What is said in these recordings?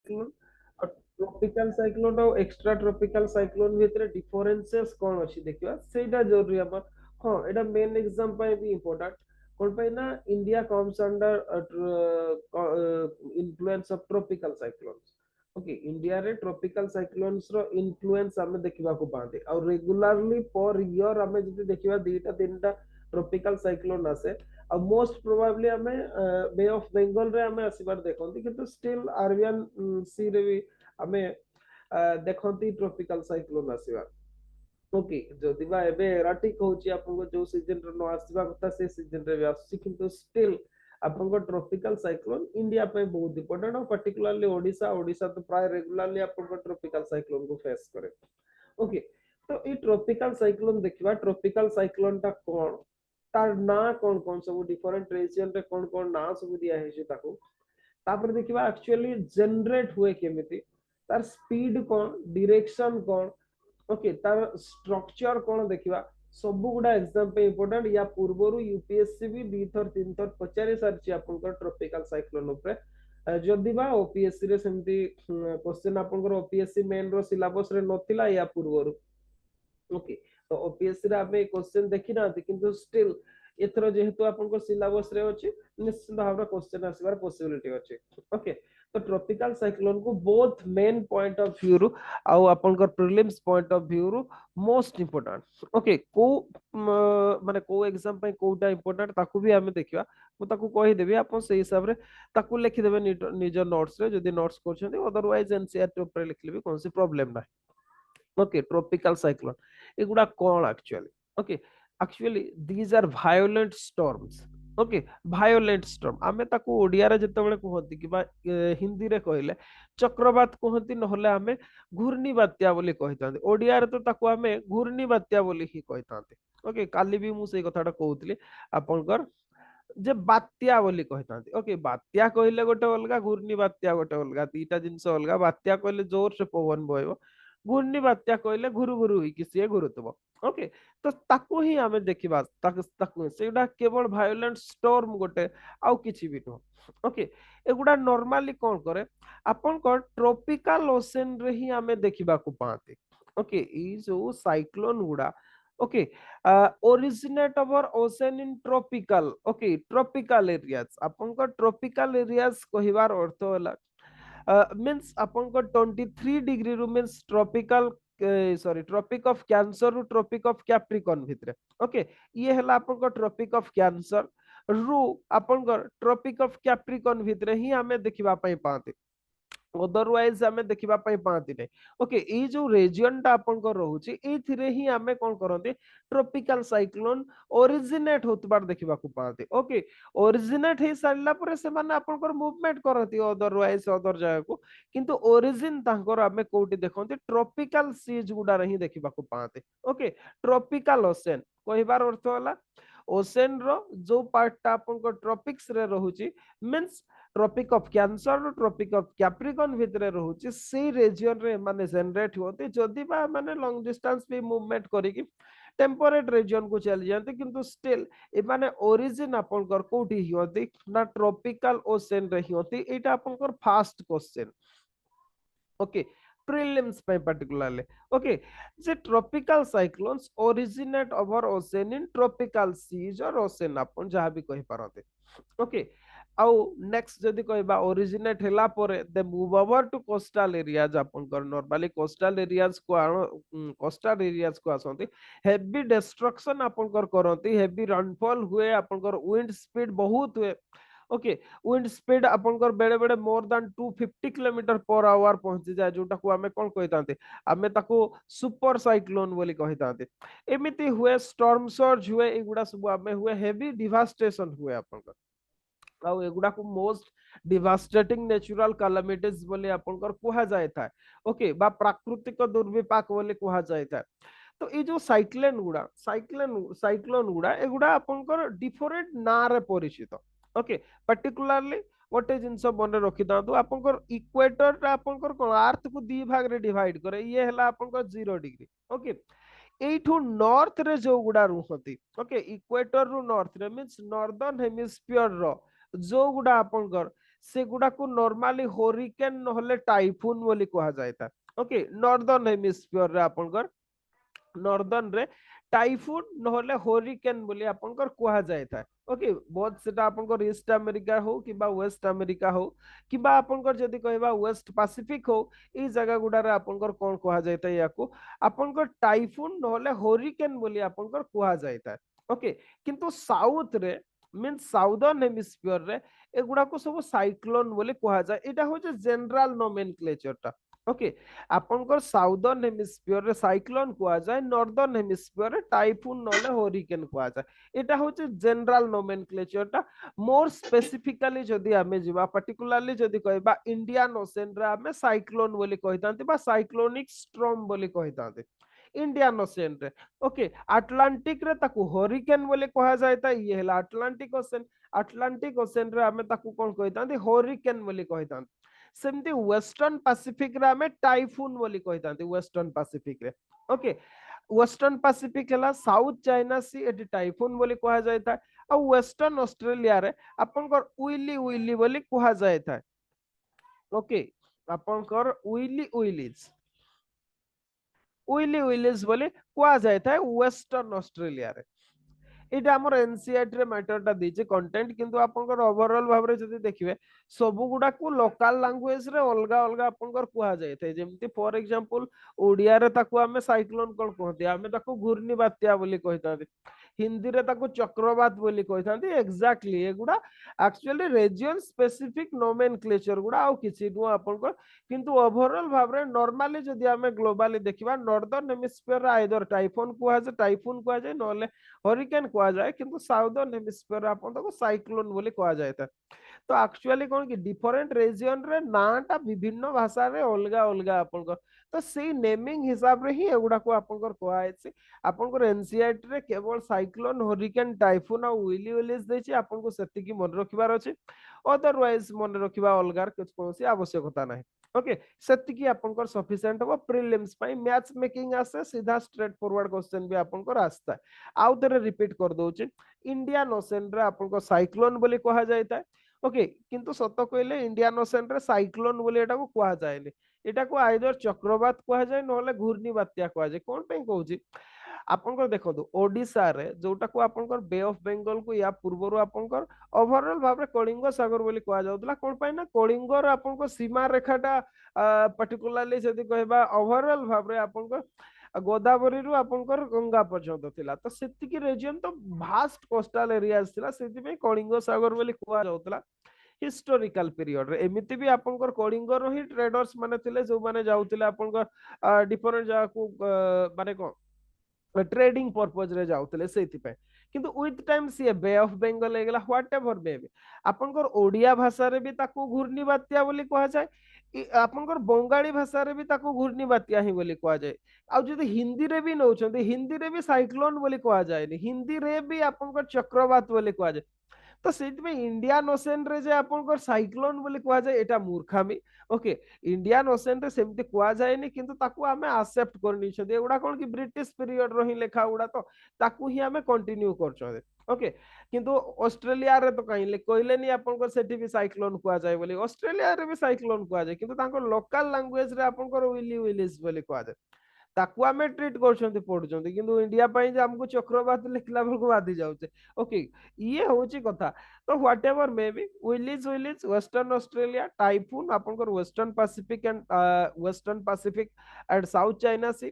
Cyclone और tropical cyclone और extra tropical cyclone भितर डिफरेंसेस कौन अछि देखिबा सेटा जरूरी हमर। हां एटा मेन एग्जाम पे भी इंपोर्टेंट कोन पे ना India comes under influence of tropical cyclones. Okay India रे ट्रॉपिकल साइक्लोन्स रो इन्फ्लुएंस हमें देखिबा को पाते और रेगुलरली पर ईयर हमें जति देखिबा दुईटा तीनटा ट्रॉपिकल साइक्लोन आसे और मोस्ट प्रोबेबली हमें बे ऑफ बेंगल रे हमें आसीबार देखंती किंतु स्टिल अरबियन सी रे भी हमें देखंती ट्रॉपिकल साइक्लोन आसीबार। ओके जदि बा एबे एराटिक होची आपन जो सीजन रे न आसीबा कथा से सीजन रे भी आसी किंतु स्टिल आपन ट्रॉपिकल साइक्लोन इंडिया पे बहुत इंपोर्टेंट और पर्टिकुलरली ओडिशा ओडिशा तो प्राय रेगुलरली आपन ट्रॉपिकल साइक्लोन को फेस करे। ओके तो ये ट्रॉपिकल साइक्लोन देखिबा ट्रॉपिकल साइक्लोन ता कोन तार ना कोन कोन सब डिफरेंट रीजन रे कोन कोन ना सब दिया है ताको तापर देखिबा एक्चुअली जनरेट हुए केमिति तार स्पीड कोन डायरेक्शन कोन ओके तार स्ट्रक्चर कोन देखिबा सब गुडा एग्जाम पे इंपोर्टेंट या पूर्वरु यूपीएससी भी दी थर तीन थर पचारि सारची आपनकर ट्रॉपिकल साइक्लोन ऊपर जदि बा ओपीएससी रे सेमती क्वेश्चन आपनकर ओपीएससी मेन रो सिलेबस रे नथिला या पूर्वरु। ओके तो ओपीएससी रे आमे क्वेश्चन देखि ना किंतु स्टिल एथरो जेहेतु आपनको सिलेबस रे अछि निश्चित भाबरा क्वेश्चन आसीबार पॉसिबिलिटी अछि। ओके तो ट्रॉपिकल साइक्लोन को both men point of view रु आउ आपनकर प्रीलिम्स पॉइंट ऑफ व्यू रु मोस्ट इंपोर्टेंट। ओके को माने को एग्जाम पे कोटा इंपोर्टेंट ताकू भी हमें देखिबा मु ताकू कहि देबी आपन सेही हिसाब रे ताकू लिखि देबे निज नोट्स रे जदी नोट्स करछन अदरवाइज एनसीईआरटी ऊपर लिखले भी कोनसी प्रॉब्लम ना। ओके ट्रॉपिकल साइक्लोन एगुडा कौन actually okay actually these are violent storms. Okay violent storm आमे ताको ओडिया रे जते बेले कहती कि बा हिंदी रे कहले चक्रवात कहती नहले आमे घूर्णी बात्या बोली कहितांते ओडिया रे तो ताको आमे घूर्णी बात्या बोली ही कहितांते। ओके काली भी मु सेई कथाटा कहउतली आपनकर जे बात्या बोली कहितांते। ओके बात्या कहले गोटे अलगा घूर्णी बात्या गोटे अलगा दीटा जिंस अलगा बात्या कहले जोर से पवन बहबो घूर्णी बात्या कहले घुरु घुरु होई कि से घुरुतबो। ओके तो ताको ही हमें देखिबा ताको सेडा केवल वायोलेंट स्टॉर्म गोटे आउ किछि भी न। ओके एगुडा नॉर्मली कोन करे आपन को ट्रॉपिकल ओशन रे ही हमें देखिबा को पाते। ओके ई जो साइक्लोन गुडा okay originate over ocean in tropical okay tropical areas आपन को ट्रॉपिकल एरियाज कहिबार अर्थ होला मीन्स आपन को 23 डिग्री रु means tropical sorry tropic of cancer रु ट्रॉपिक ऑफ कैप्रिकॉर्न भितरे। ओके ये हला आपन को ट्रॉपिक ऑफ कैंसर रु आपन को ट्रॉपिक ऑफ कैप्रिकॉर्न भितरे ही हमें देखिबा पई पाते अदरवाइज हमें देखिबा पई पाती नै। ओके ए जो रीजन टा आपन को रहउची एथिरे ही हमें कोन करंती ट्रॉपिकल साइक्लोन ओरिजिनेट होतबार देखिबा को पाते। ओके ओरिजिनेट हे सारला परे से माने आपन को मूवमेंट करंती अदरवाइज अदर जगह को किंतु ओरिजिन तांकर हमें कोठी देखंती ट्रॉपिकल सीज गुडा रही देखिबा को पाते। ओके ट्रॉपिकल ओशन कहिबार अर्थ होला ओशन रो जो पार्ट टा आपन को ट्रॉपिक्स रे रहउची means Tropic of Cancer Tropic of Capricorn भितरे रहउची से रीजन रे माने जनरेट होते जदी बा माने लॉन्ग डिस्टेंस भी मूवमेंट करिकि टेम्परेट रीजन को चली जाते किंतु स्टिल ए माने ओरिजिन आपन कर कोठी हियती ना ट्रॉपिकल ओशन रे हियती एटा आपन कर फास्ट क्वेश्चन। ओके प्रीलिम्स पे पर्टिकुलरली ओके जे tropical cyclones originate over ocean in tropical seas और ओशन आपन जहां भी कहि पारते। ओके आउ नेक्स्ट जदी कहबा ओरिजिनेट हैला परे they move over to coastal areas आपन कर नॉर्मली कोस्टल एरियाज को आसंती हेवी डिस्ट्रक्शन आपन कर करंती हेवी रनफॉल हुए आपन कर विंड स्पीड बहुत हुए। ओके विंड स्पीड आपनकर बेले बेले more than 250 kilometre per our पहुंची जाए जोटा को हमें कोन कहितांते हमें ताको सुपर साइक्लोन बोली कहितांते। एमिति हुए स्टॉर्म सर्ज हुए एगुडा सब हमें हुए हेवी डिवास्टेशन हुए आपनकर आउ एगुडा को मोस्ट डिवास्टेटिंग नेचुरल कैलामिटीज बोली आपनकर कुहा जाय था। ओके बा प्राकृतिक दुर्विपाक बोली कुहा जाय था। तो ये जो साइक्लोन गुडा एगुडा आपनकर डिफरेंट ना रे परिचित। ओके पर्टिकुलरली गोटे जिंस मन रखि दांतु आपनकर इक्वेटर टा आपनकर कोन अर्थ को दी भाग रे डिवाइड करे ये हला आपनकर 0 डिग्री। ओके एठू नॉर्थ रे जो गुडा रुहती ओके इक्वेटर रु नॉर्थ रे मींस नॉर्दर्न हेमिस्फीयर रो जो गुडा आपनकर सेगुड़ा को नॉर्मली हरिकेन नहले टाइफून बोली कहा जाय था। ओके नॉर्दर्न हेमिस्फीयर रे आपनकर नॉर्दर्न रे टाइफून नहले हरिकेन बोली आपनकर कहा जाय था। ओके बहुत सेटा आपनकर ईस्ट अमेरिका हो किबा वेस्ट अमेरिका हो किबा आपनकर जदी कहबा वेस्ट पैसिफिक हो ई जगह गुडा रे आपनकर कोन कहा जाय था याको आपनकर टाइफून नहले हरिकेन बोली आपनकर कहा जाय था। ओके किंतु साउथ रे मीन साउदर्न हेमिस्फीयर रे एगुडा को सब साइक्लोन बोली कहा जाय। एटा होचे जनरल नोमेनक्लेचर टा। ओके आपनकर साउदर्न हेमिस्फीयर रे साइक्लोन कहा जाय नॉर्दर्न हेमिस्फीयर रे टाइफून नले हरिकेन कहा जाय। एटा होचे जनरल नोमेनक्लेचर टा। मोर स्पेसिफिकली जदी हमें जीवा पर्टिकुलरली जदी कहबा इंडियन ओशन रे हमें साइक्लोन बोली कहितांती बा साइक्लोनिक स्टॉर्म बोली कहितांती इंडियन ओशन रे। ओके अटलांटिक रे ताकू हरिकेन बोली कहा जाय ता ये हला अटलांटिक ओशन। अटलांटिक ओशन रे हमें ताकू कोन कहितांती हरिकेन बोली कहितांती। सेमती वेस्टर्न पैसिफिक रे हमें टाइफून बोली कहितांती वेस्टर्न पैसिफिक रे। ओके वेस्टर्न पैसिफिक हला साउथ चाइना सी एटी टाइफून बोली कहा जाय था। आ वेस्टर्न ऑस्ट्रेलिया रे आपनकर उइली उइली बोली कहा जाय था। ओके आपनकर उइली उइलीज उइली उइलीज बोली कहा जाय था वेस्टर्न ऑस्ट्रेलिया रे। एटा हमर एनसीईआरटी रे मैटर टा दीचे कंटेंट किंतु आपनकर ओवरऑल भाबरे जदी देखिबे सब गुडा को लोकल लैंग्वेज रे अलगा अलगा आपनकर कुहा जाय थे। जेमति फॉर एग्जांपल ओडिया रे ताको हमें साइक्लोन कोन कहते हमें ताको घूर्णी बात्या बोली कहितांती। हिंदी रे ताको चक्रवात बोली कहितांती। एग्जैक्टली एगुडा एक्चुअली रीजन स्पेसिफिक नोमेनक्लेचर गुडा आ किछि नु आपनकर किंतु ओवरऑल भाबरे नॉर्मली जदी हमें ग्लोबली देखिबा नॉर्दर्न हेमिस्फीयर रे आइदर टाइफून कुहा जाय नले हरिकेन कहा जाए किंतु साउदर्न हेमिस्फीयर आपन ताको साइक्लोन बोली कहा जाय था। तो एक्चुअली कोन कि डिफरेंट रीजन रे नाटा विभिन्न भाषा रे अलगा अलगा आपन को तो सेही नेमिंग हिसाब रे ही एगुडा को आपन को कहा आइछि। आपन को एनसीईआरटी रे केवल साइक्लोन हरिकेन टाइफून आ उइली उइलीज देछि आपन को सेति की मन रखिबार अछि। अदरवाइज मन रखिबा अलगार कुछ कोनसी आवश्यकता नाही। ओके सेति की आपन को सफिशिएंट हो प्रीलिम्स पई मैच मेकिंग आसे सीधा स्ट्रेट फॉरवर्ड क्वेश्चन भी आपन को रास्ता आउ तेरे रिपीट कर दोचे इंडियन ओशन रे आपन को साइक्लोन बोली कहा जायता। ओके किंतु सत कहले इंडियन ओशन रे साइक्लोन बोली एटा को कहा जायनी। एटा को आइदर चक्रवात कहा जाय नहले घूर्णी बात्या कहा जाय। कोन पे कहूची आपनकर देखो ओडिशा रे जोटा को आपनकर बे ऑफ बंगाल को या पूर्वरु आपनकर ओवरऑल भाबरे कलिंग सागर बोली कहा जाउतला। कोन पे ना कलिंग रे आपनकर सीमा रेखाटा पर्टिकुलरली जदी कहबा ओवरऑल भाबरे आपनकर गोदावरी रु आपनकर गंगा पर्यंत थिला तो सेतिकी रीजन तो भास्ट कोस्टल एरियाज थिला सेति में कलिंग सागर बोली कहा जाउतला। हिस्टोरिकल पीरियड रे एमिति भी आपनकर कलिंग रो ही ट्रेडर्स माने थिले जो माने जाउतिले आपनकर डिफरेंट जगह को माने को ट्रेडिंग पर्पज रे जाउतले सेति पे किंतु with time see Bay of Bengal एगला व्हाटएवर मे बी आपनकर ओडिया भाषा रे भी ताको घूर्णी बात्या बोली कहा जाय। आपनकर बंगाली भाषा रे भी ताको घूर्णी बात्या ही बोली कहा जाय। आ जदी हिंदी रे भी नउछंती हिंदी रे भी साइक्लोन बोली कहा जाय हिंदी रे भी आपनकर चक्रवात बोली कहा जाय। तो सेति इंडियन ओशन रे जे आपनकर साइक्लोन बोली कहा जाय एटा मूर्खामी। ओके इंडियन ओशन रे सेमति कहा जायनी किंतु ताकू हमें एक्सेप्ट करनी छथि एगुडा कोन कि ब्रिटिश पीरियड रो ही लेखा उडा तो ताकू ही हमें कंटिन्यू करछथि। ओके किंतु ऑस्ट्रेलिया रे तो कहिले कहलेनी आपनकर सेठी भी साइक्लोन कहा जाय बोली ऑस्ट्रेलिया रे भी साइक्लोन कहा जाय किंतु तांको लोकल लैंग्वेज रे आपनकर विली विलिस बोली कहा जाय ताकू हमें ट्रीट करछथि पढुछथि किंतु इंडिया पई जे हमको चक्रवात लिखला बेलको बाधी जाउछे। ओके ये होची कथा तो whatever may be willies western Australia typhoon आपनकर western Pacific and South China Sea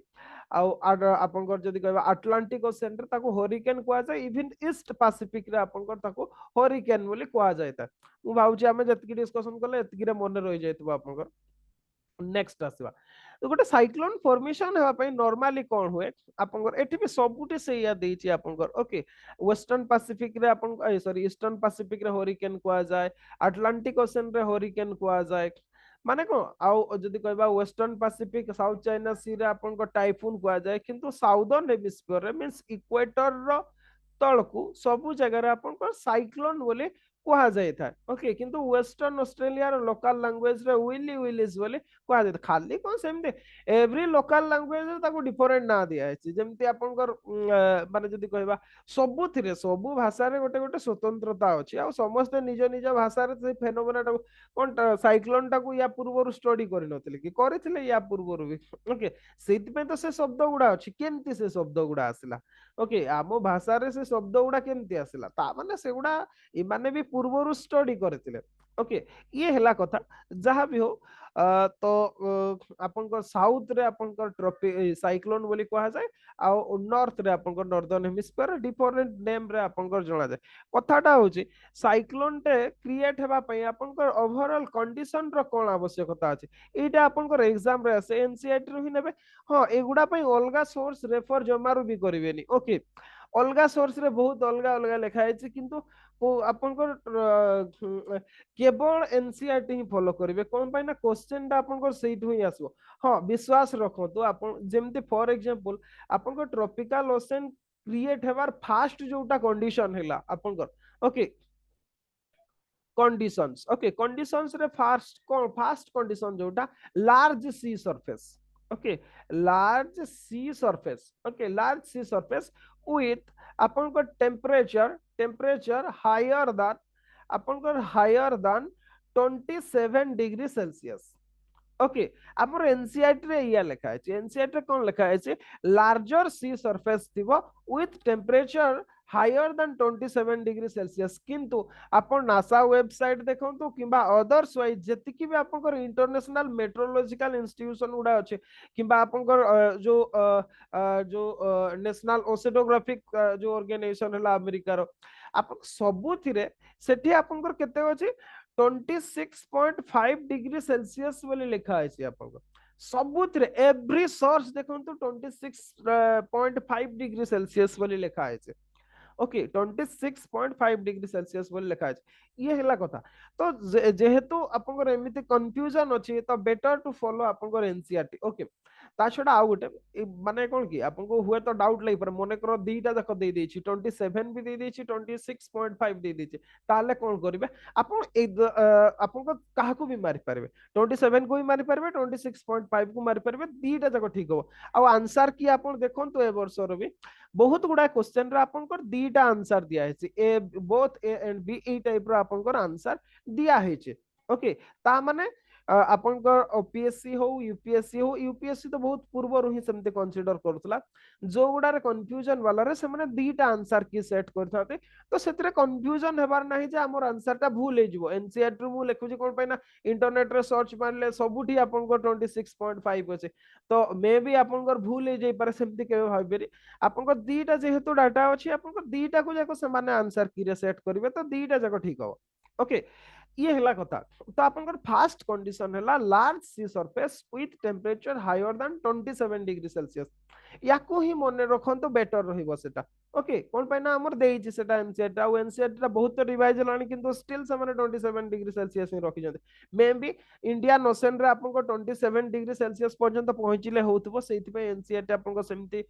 आपनकर जदी कहबा अटलांटिक ओशन रे ताको हरिकेन कहा जाय इवन ईस्ट पैसिफिक रे आपनकर ताको हरिकेन बोली कहा जायता। मु भाउची हमें जतकी डिस्कशन करले एतकी रे मन रहि जायतबा आपनकर नेक्स्ट आसीबा तो गोटे साइक्लोन फॉर्मेशन हेबा पई नॉर्मली कोन हुए आपनकर एठी भी सबुटी से या देछि आपनकर। ओके वेस्टर्न पैसिफिक रे आपन सॉरी ईस्टर्न पैसिफिक रे हरिकेन कहा जाय अटलांटिक ओशन रे हरिकेन कहा जाय माने को आउ जदी कहबा वेस्टर्न पैसिफिक साउथ चाइना सी रे आपनकर टाइफून कहा जाय किंतु साउदर्न हेमिस्फीयर रे मींस इक्वेटर रो तळकू सबु जगह रे आपनकर साइक्लोन बोले कुहा जाय था ओके किंतु वेस्टर्न ऑस्ट्रेलिया रो लोकल लैंग्वेज रे विली विलिस बोली कुहा जाय खाली कोन सेमते एवरी लोकल लैंग्वेज रे ताको डिफरेंट ना दिया है जेमति आपनकर माने जदी कहबा सबु थिरे सबु भाषा रे गोटे गोटे स्वतंत्रता अछि आ समस्त निज निज भाषा रे से फेनोमेना कोन साइक्लोन टाको या पूर्वरु स्टडी करि नथिले कि करिथिले या पूर्वरु भी ओके सेति पे तो से शब्द गुडा अछि केमति से शब्द गुडा आसिला ओके आमो भाषा रे से शब्द गुडा केमति आसिला ता माने से गुडा इमाने भी पूर्वरु स्टडी करथिले ओके ये हला कथा जहां भी हो तो आपनकर साउथ रे आपनकर ट्रॉपिक साइक्लोन बोली कहा जाए आ नॉर्थ रे आपनकर नॉर्दर्न हेमिस्फीयर डिफरेंट नेम रे आपनकर जणा जाए कथाटा होची साइक्लोन टे क्रिएट हेबा पई आपनकर ओवरऑल कंडीशन रो कोन आवश्यकता अछि एटा आपनकर एग्जाम रे आसे एनसीईआरटी रो ही नेबे हां एगुडा पई अलगा सोर्स रेफर जमारू भी करिवेनी ओके अलगा सोर्स रे बहुत अलगा अलगा लिखा है किंतु आपनकर केवल एनसीईआरटी ही फॉलो करिवे कोन पई ना क्वेश्चन टा आपनकर सेइठु ही आसबो हां विश्वास रखतो आपन जेमति फॉर एग्जांपल आपनकर ट्रॉपिकल ओशन क्रिएट हेबार फास्ट जोटा कंडीशन हैला आपनकर ओके कंडीशंस ओके कंडीशंस रे फास्ट कंडीशन जोटा large sea surface okay large sea surface okay large sea surface with आपनकर temperature higher than 27 degree Celsius okay हमर NCERT रे या लिखा है एनसीईआरटी रे कोन लिखा है लार्जर सी सरफेस थिबो with temperature higher than 27 degree Celsius किंतु आपण नासा वेबसाइट देखंतु किबा अदर्स वाइज जेतिकी भी आपनकर इंटरनेशनल मेट्रोलॉजिकल इंस्टीट्यूशन उडा अछि किबा आपनकर जो नेशनल ओसेनोग्राफिक जो ऑर्गेनाइजेशन हला अमेरिका रो आप सबुथिरे सेठी आपनकर केते अछि 26.5 डिग्री सेल्सियस बोली लिखा है आपको सबुथिरे एवरी सोर्स देखंतु 26.5 डिग्री सेल्सियस बोली लिखा है ओके 26.5 डिग्री सेल्सियस बोली लिखा है ये हला कथा तो जेहेतु आपनकर एमिति कंफ्यूजन अछि तो बेटर टू फॉलो आपनकर एनसीईआरटी ओके ता छडा आ गोटे माने कोन की आपनको हुए तो डाउट लई पर मने करो दीटा जक दे देछि 27 भी दे देछि 26.5 दे देछि ताले कोन करिवे आपन आपनको काहा को भी मारि परबे 27 को भी मारि परबे 26.5 को मारि परबे दीटा जक ठीक हो आ आंसर की आपन देखन तो ए वर्ष रो भी बहुत गुडा क्वेश्चन रा आपनकर दीटा आंसर दिया है A both A and B ई टाइप रो आपनकर आंसर दिया है ओके ता माने आपनकर ओपीएससी हो यूपीएससी तो बहुत पूर्व ही सेमते कंसीडर करथला जो गुडारे कंफ्यूजन वाला रे से माने दीटा आंसर की सेट करथाते तो सेतरे कंफ्यूजन हेबार नाही जे हमर आंसर टा भूल हे जिवो एनसीईआरटी मु लेखु जे कोन पैना इंटरनेट रे सर्च मारले सबुठी आपनकर 26.5 अछि तो मे बी आपनकर भूल हे जाई पारे सेमते के भाबेरी आपनकर दीटा जेहेतु डाटा अछि आपनकर दीटा को जाको से माने आंसर की रे सेट करिवे तो दीटा जाको ठीक हो ओके ये हला कथा तो आपनकर फास्ट कंडीशन हला large sea surface with temperature higher than 27 degree Celsius याको ही मने रखन तो बेटर रहिबो सेटा ओके कोन पैना हमर देई छि सेटा एनसीईआरटी आ एनसीईआरटी ता बहुत रिवाइज लानी किंतु स्टिल से माने 27 डिग्री सेल्सियस ही रखि जंते मे बी इंडियन ओशन रे आपनको 27 डिग्री सेल्सियस पर्यंत पहुंचिले होतबो सेति पे एनसीईआरटी आपनको सेमति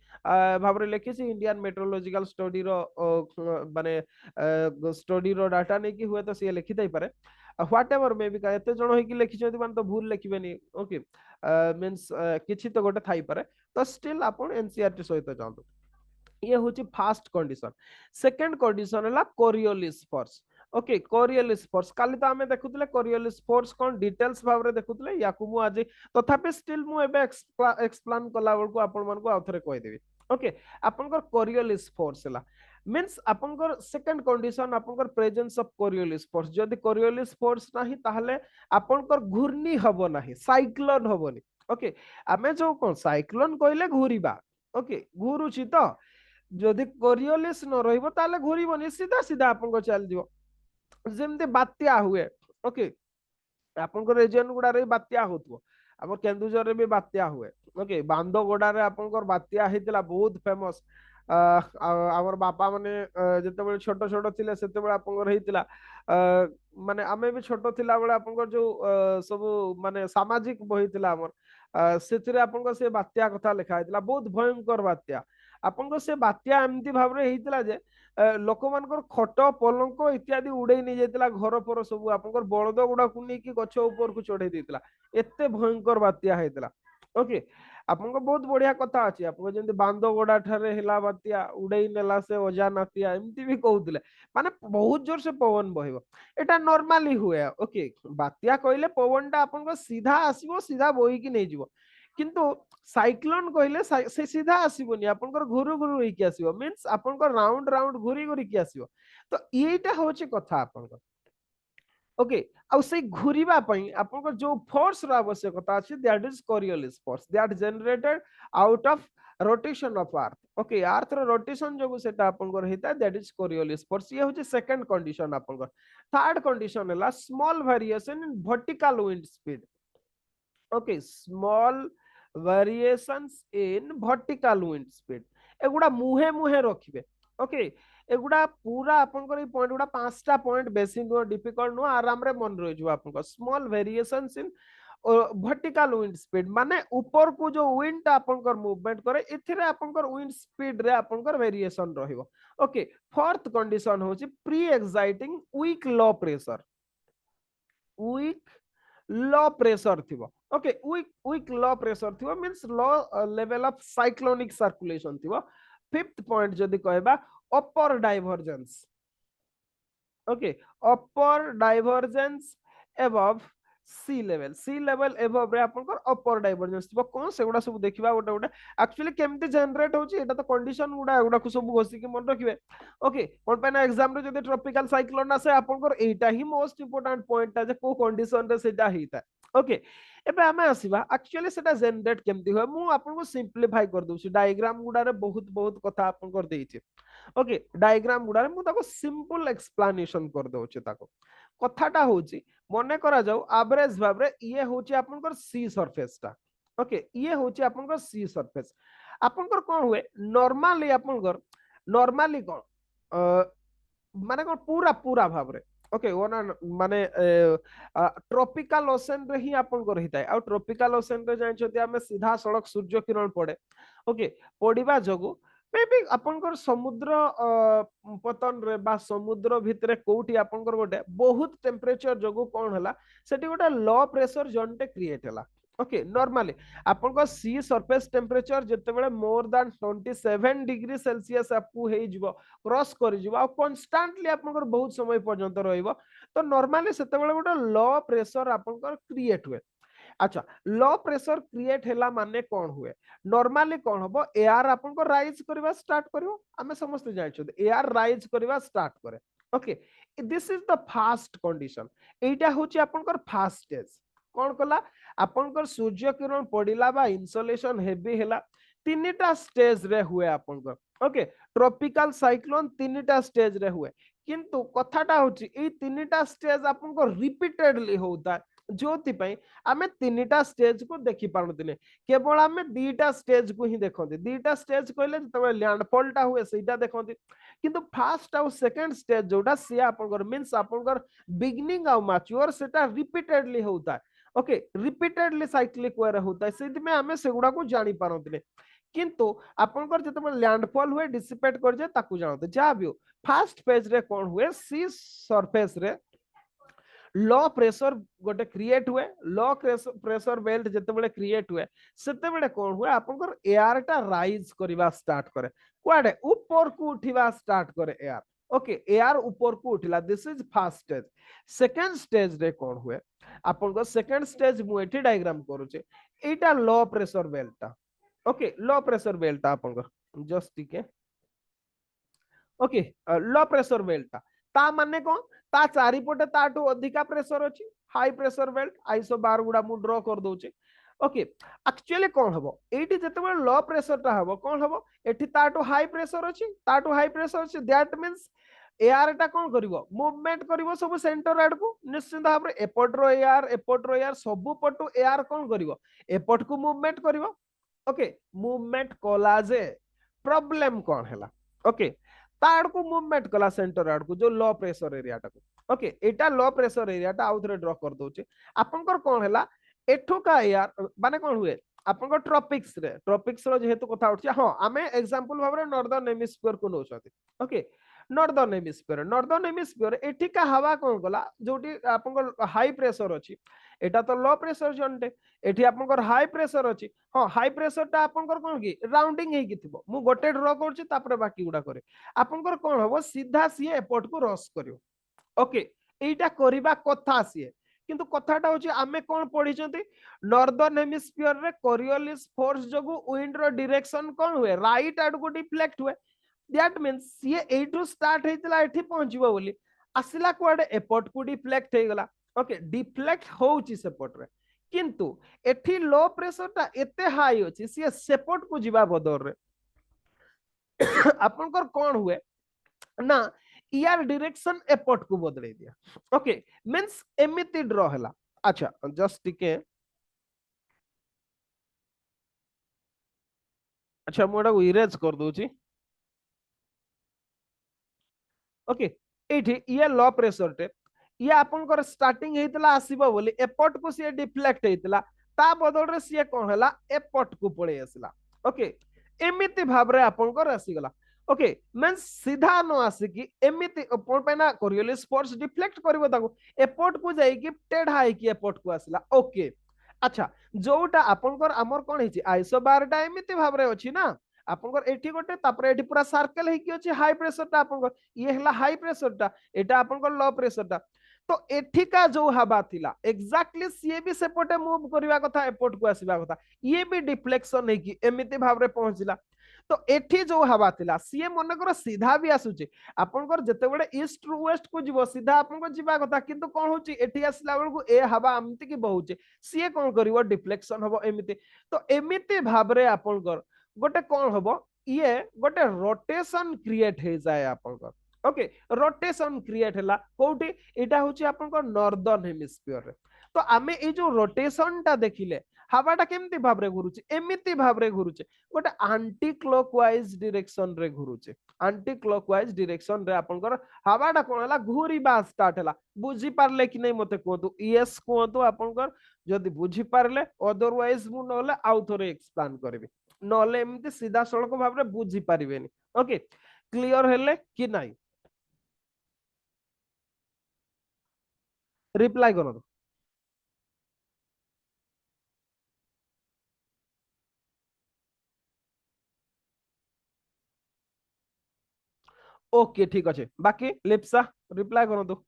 भाबरे लेखि छि इंडियन मेट्रोलॉजिकल स्टडी रो माने स्टडी रो डाटा नै कि हुए तो से लिखि दई पारे व्हाट एवर मे बी एते जण होई कि लिखि छथि मान तो भूल लिखिबेनी ओके मींस किछि तो गोटे थाई पारे तो स्टिल आपण एनसीईआरटी सहित जांतु ये होची फास्ट कंडीशन सेकंड कंडीशन हला Coriolis force okay Coriolis force काली तो हमें देखुतले कोरियोलिस फोर्स कोन डिटेल्स भाबरे देखुतले याकु मु आज तथापि स्टिल मु एबे एक्सप्लेन कला बळ को आपण मान को आउथरे कहि देबी ओके आपनकर कोरियोलिस फोर्स हला मींस आपनकर सेकंड कंडीशन आपनकर प्रेजेंस ऑफ कोरियोलिस फोर्स जदी कोरियोलिस फोर्स नाही ताहले आपनकर घूर्णी हबो नाही साइक्लोन हबोनी ओके आमे जो कोन साइक्लोन कहले घूरीबा ओके घूरुची तो जदि कोरियोलिस न रहिबो ताले घूरीबोनी सीधा सीधा आपनको चल दियो जेमते बात्या हुए ओके आपनको रीजन गुडा रे बात्या होतबो हमर केन्दुझर रे भी बात्या हुए ओके बांदोगोडा रे आपनकर बात्या हेतिला बहुत फेमस हमर बापा माने जते बेले छोट छोट थिले सेते बेले आपनकर हेतिला माने आमे भी छोट थिला बेले आपनकर जो सब माने सामाजिक बहितिला हमर सेथिरे आपनकर से बात्या कथा लिखा हेतिला बहुत भयंकर बात्या आपन से बात्या एमती भाव रे हेतिला जे लोक मानकर खट पलंक इत्यादि उड़े नहीं जाइतिला घर पर सब आपनकर बलद गुडा को नहीं कि गछ ऊपर को चढ़े देतिला एते भयंकर बात्या हेतिला ओके आपनको बहुत बढ़िया कथा अछि आपको जेंति बांदोगोडा ठारे हिला बात्या उड़ेई नेला से अजानातिया एमती भी कहउतले माने बहुत जोर से पवन बहिबो एटा नॉर्मली हुए ओके बात्या कहले पवन टा आपनको सीधा आसीबो सीधा बोही कि नहीं जीवो किंतु साइक्लोन कहले से सीधा आसीबोनी आपनकर घुरु घुरु होई कि आसीबो मींस आपनकर राउंड राउंड घुरी घुरी कि आसीबो तो एटा होचे कथा आपनकर ओके आउ से घुरीबा पई आपनकर जो फोर्स रो आवश्यकता अछि that is Coriolis force that generated out of rotation of earth okay earth रो रोटेशन जो सेटा आपनकर हेता दैट इज कोरियोलिस फोर्स ये होचे सेकंड कंडीशन आपनकर थर्ड कंडीशन हला small variation in vertical wind speed okay small variations in vertical wind speed एगुडा मुहे मुहे रखिबे ओके एगुडा पूरा आपनकर ई पॉइंट गुडा पांचटा पॉइंट बेसी नो डिफिकल्ट नो आराम रे मन रहि जो आपनकर small variations in vertical wind speed माने ऊपर को जो विंड आपनकर मूवमेंट करे इथिरे आपनकर विंड स्पीड रे आपनकर वेरिएशन रहिबो ओके फोर्थ कंडीशन होची pre existing weak low pressure weak low pressure थिबो ओके वीक लो प्रेशर थिबो means low level of cyclonic circulation थिबो फिफ्थ पॉइंट जदी कहबा upper divergence okay upper divergence above sea level above रे आपनकर अपर divergence थिबो कोन सेगुडा सब देखिबा गोटे गोटे एक्चुअली केमती जनरेट होची एटा तो कंडीशन गुडा एगुडा को सब घोसी के मन रखिबे ओके कोन पे ना एग्जाम रे जदी ट्रॉपिकल साइक्लोन आसे आपनकर एटा ही मोस्ट इंपोर्टेंट पॉइंट जे को कंडीशन रे सेटा हिता ओके एबे हमें आसीबा एक्चुअली सेटा जनरेट केमती होय मु आपन को सिंपलीफाई कर दूची डायग्राम गुडा रे बहुत बहुत कथा आपन कर देइछि ओके डायग्राम गुडा रे मु ताको सिंपल एक्सप्लेनेशन कर दोची ताको कथाटा होची मने करा जाऊ एवरेज भाव रे ये होची आपनकर सी सरफेस टा ओके ये होची आपनकर सी सरफेस आपनकर कोन हुए नॉर्मली कोन माने कोन पूरा पूरा भाव रे ओके ओना माने ट्रॉपिकल ओशन रे ही आपनकर हिताय आ ट्रॉपिकल ओशन रे जानि छथि हमें सीधा सड़क सूर्य किरण पड़े ओके पड़िबा जगु मे बी आपनकर समुद्र पतन रे बा समुद्र भितरे कोउटी आपनकर गोटे बहुत टेम्परेचर जगु कोन हला सेठी गोटे लो प्रेशर जोन टे क्रिएट हला ओके नॉर्मली आपनकर सी सरफेस टेम्परेचर जते बेले मोर दैन 27 डिग्री सेल्सियस आपु हे जिवो क्रॉस करि जिवो आ कांस्टेंटली आपनकर बहुत समय पर्यंत रहइबो तो नॉर्मली सेते बेले गोटे लो प्रेशर आपनकर क्रिएट हुए अच्छा लो प्रेशर क्रिएट हैला माने कोन हुए नॉर्मली कोन होबो एयर आपन को राइज करबा स्टार्ट करिवो हमें समस्त जाय छ एयर राइज करबा स्टार्ट करे okay this is the fast condition एटा होची आपन को फास्ट स्टेज कोन कला आपन को सूर्य किरण पडिला बा इंसोलेशन हेवी हैला तीनटा स्टेज रे हुए आपन को ओके ट्रॉपिकल साइक्लोन तीनटा स्टेज रे हुए किंतु कथाटा होची ए तीनटा स्टेज आपन को रिपीटेडली होता जोति पई आमे तीनटा स्टेज को देखि पारनतिने केवल आमे दीटा स्टेज को ही देखंती दीटा स्टेज कहले तबे लैंडफॉल टा हुए सेटा देखंती किंतु फर्स्ट और सेकंड स्टेज जोटा से आपनकर मींस आपनकर बिगिनिंग और मैच्योर सेटा रिपीटेडली होता है ओके रिपीटेडली साइक्लिक वे होता है सेति में आमे सेगुडा को जानि पारनतिने किंतु आपनकर जते लैंडफॉल हुए डिसिपेट कर जे ताकू जानते जा भी फर्स्ट पेज रे कोन हुए सी सरफेस रे लो प्रेशर गोटे क्रिएट हुए लो प्रेशर बेल्ट जते बेले क्रिएट हुए सेते बेले कोन हुए आपनकर एयर टा राइज करबा स्टार्ट करे कुआडे ऊपर को उठिबा स्टार्ट करे एयर ओके एयर ऊपर को उठिला this is first stage second stage रे कोन हुए आपनकर सेकंड स्टेज मु एठी डायग्राम करूचे एटा लो प्रेशर बेल्ट टा ओके लो प्रेशर बेल्ट टा आपनकर जस्ट ठीक है ओके लो प्रेशर बेल्ट ता माने कोन ता चारिपटे ताटू अधिका प्रेशर अछि हाई प्रेशर बेल्ट आइसो बार गुडा मु ड्रॉ कर दोचे ओके एक्चुअली कोन हबो एठी जते लो प्रेशर टा हबो कोन हबो एठी ताटू हाई प्रेशर अछि दैट मींस एयर टा कोन करिवो मूवमेंट करिवो सब सेंटर एड को निश्चित भाबरे एपट रो एयर सब पटू एयर कोन करिवो एपट को मूवमेंट करिवो ओके मूवमेंट कोलाजे प्रॉब्लम कोन हैला ओके ताड़ को मूवमेंट कला सेंटर आड़ को जो लो प्रेशर एरिया टा को ओके एटा लो प्रेशर एरिया टा आउथरे ड्रॉ कर दोचे आपनकर कोन हैला एठो का एयर माने कोन हुए आपन ट्रॉपिक्स रो जेहेतु कथा उठी हां आमे एग्जांपल भाबरे नॉर्दर्न हेमिस्फीयर को नोचते ओके नॉर्दर्न हेमिस्फीयर एठी का हवा कोन गला जोटी आपन हाई प्रेशर अछि एटा तो लो प्रेशर जोनटे एठी आपन हाई प्रेशर अछि हां हाई प्रेशर टा आपन कोन की राउंडिंग हे की थिबो मु गोटे ड्रॉ करछि तापर बाकी गुडा करे आपन कोन हबो सीधा सी एपोर्ट को रस करियो ओके एटा करिबा कथा सी किंतु कथाटा होची आमे कोन पढिचंती नॉर्दर्न हेमिस्फीयर रे कोरियोलिस फोर्स जोगु विंड रो डायरेक्शन कोन हुए राइट आड को डिफ्लेक्ट हुए दैट मींस ये एटू स्टार्ट हेतिला एठी पहुंचबो बोली आसिला कोडे एपोर्ट को डिफ्लेक्ट हे गला ओके डिफ्लेक्ट होउची सेपोर्ट रे किंतु एठी लो प्रेशर ता एते हाई होची सी सेपोर्ट को जीवा बदर रे आपनकर कोन हुए ना यार डायरेक्शन एपोर्ट को बदले दिया ओके मींस एमिति ड्रॉ हला अच्छा जस्ट टिके अच्छा मोडा को इरेज कर दोची ओके एठी ये लो प्रेशर टे ये आपनकर स्टार्टिंग हेतला आसीबो बोली एपोर्ट को से डिफ्लेक्ट हेतला ता बदल रे से कोन हला एपोर्ट को पळे आसला ओके एमिति भाबरे आपनकर आसी गला ओके मींस सीधा न आसी कि एमिति पैना कोरियोलिस फोर्स डिफ्लेक्ट करबो ताको एपोर्ट को जाई कि टेढ़ा है कि एपोर्ट को आसला ओके अच्छा जोटा आपनकर हमर कोन हिची आइसोबारटा एमिति भाबरे अछि ना आपनकर एठी गोटे तापर एठी पूरा सर्कल है कि अछि हाई प्रेशर ता आपनकर ये हला हाई प्रेशर ता एटा आपनकर लो प्रेशर ता तो एठी का जो हवा थिला एग्जैक्टली सीए भी सेपटे मूव करबा कथा एपोर्ट को आसीबा कथा ये भी डिफ्लेक्शन है कि एमिति भाबरे पहुंचला तो एठी जो हवा थिला सीए मन कर सीधा भी आसुची आपनकर जते बडे ईस्ट टू वेस्ट को जीवो सीधा आपनको जीवा कथा किंतु कोन होची एठी आसला बेलको ए हवा एमिति की बहुचे सीए कोन करिवो डिफ्लेक्शन हबो एमिति तो एमिति भाबरे आपनकर गोटे कौन हम ये गोटे रोटेशन क्रिएट हो जाए आपनकर ओके रोटेशन क्रिएट है कोठी एटा होची आपनकर नॉर्दर्न हेमिस्फीयर रे तो आमे ए जो रोटेशन टा देखिले हवाटा केमती भाबरे घुरुचे एमिति भाबरे घुरुचे गोटे एंटी क्लॉकवाइज डायरेक्शन रे घुरुचे एंटी क्लॉकवाइज डायरेक्शन रे आपनकर हवाटा कोन हला घुरीबा स्टार्ट हला बुझी पारले कि नै मते कोतु यस कोतु आपनकर जदी बुझी पारले अदरवाइज मु नले आउ थोरे एक्सप्लेन करबी नले एमती सीधा सड़क भाव बुझी पारिबेनी ओके क्लियर हेले कि नाही रिप्लाई करो ओके ठीक अच्छे बाकी लिप्सा रिप्लाई करो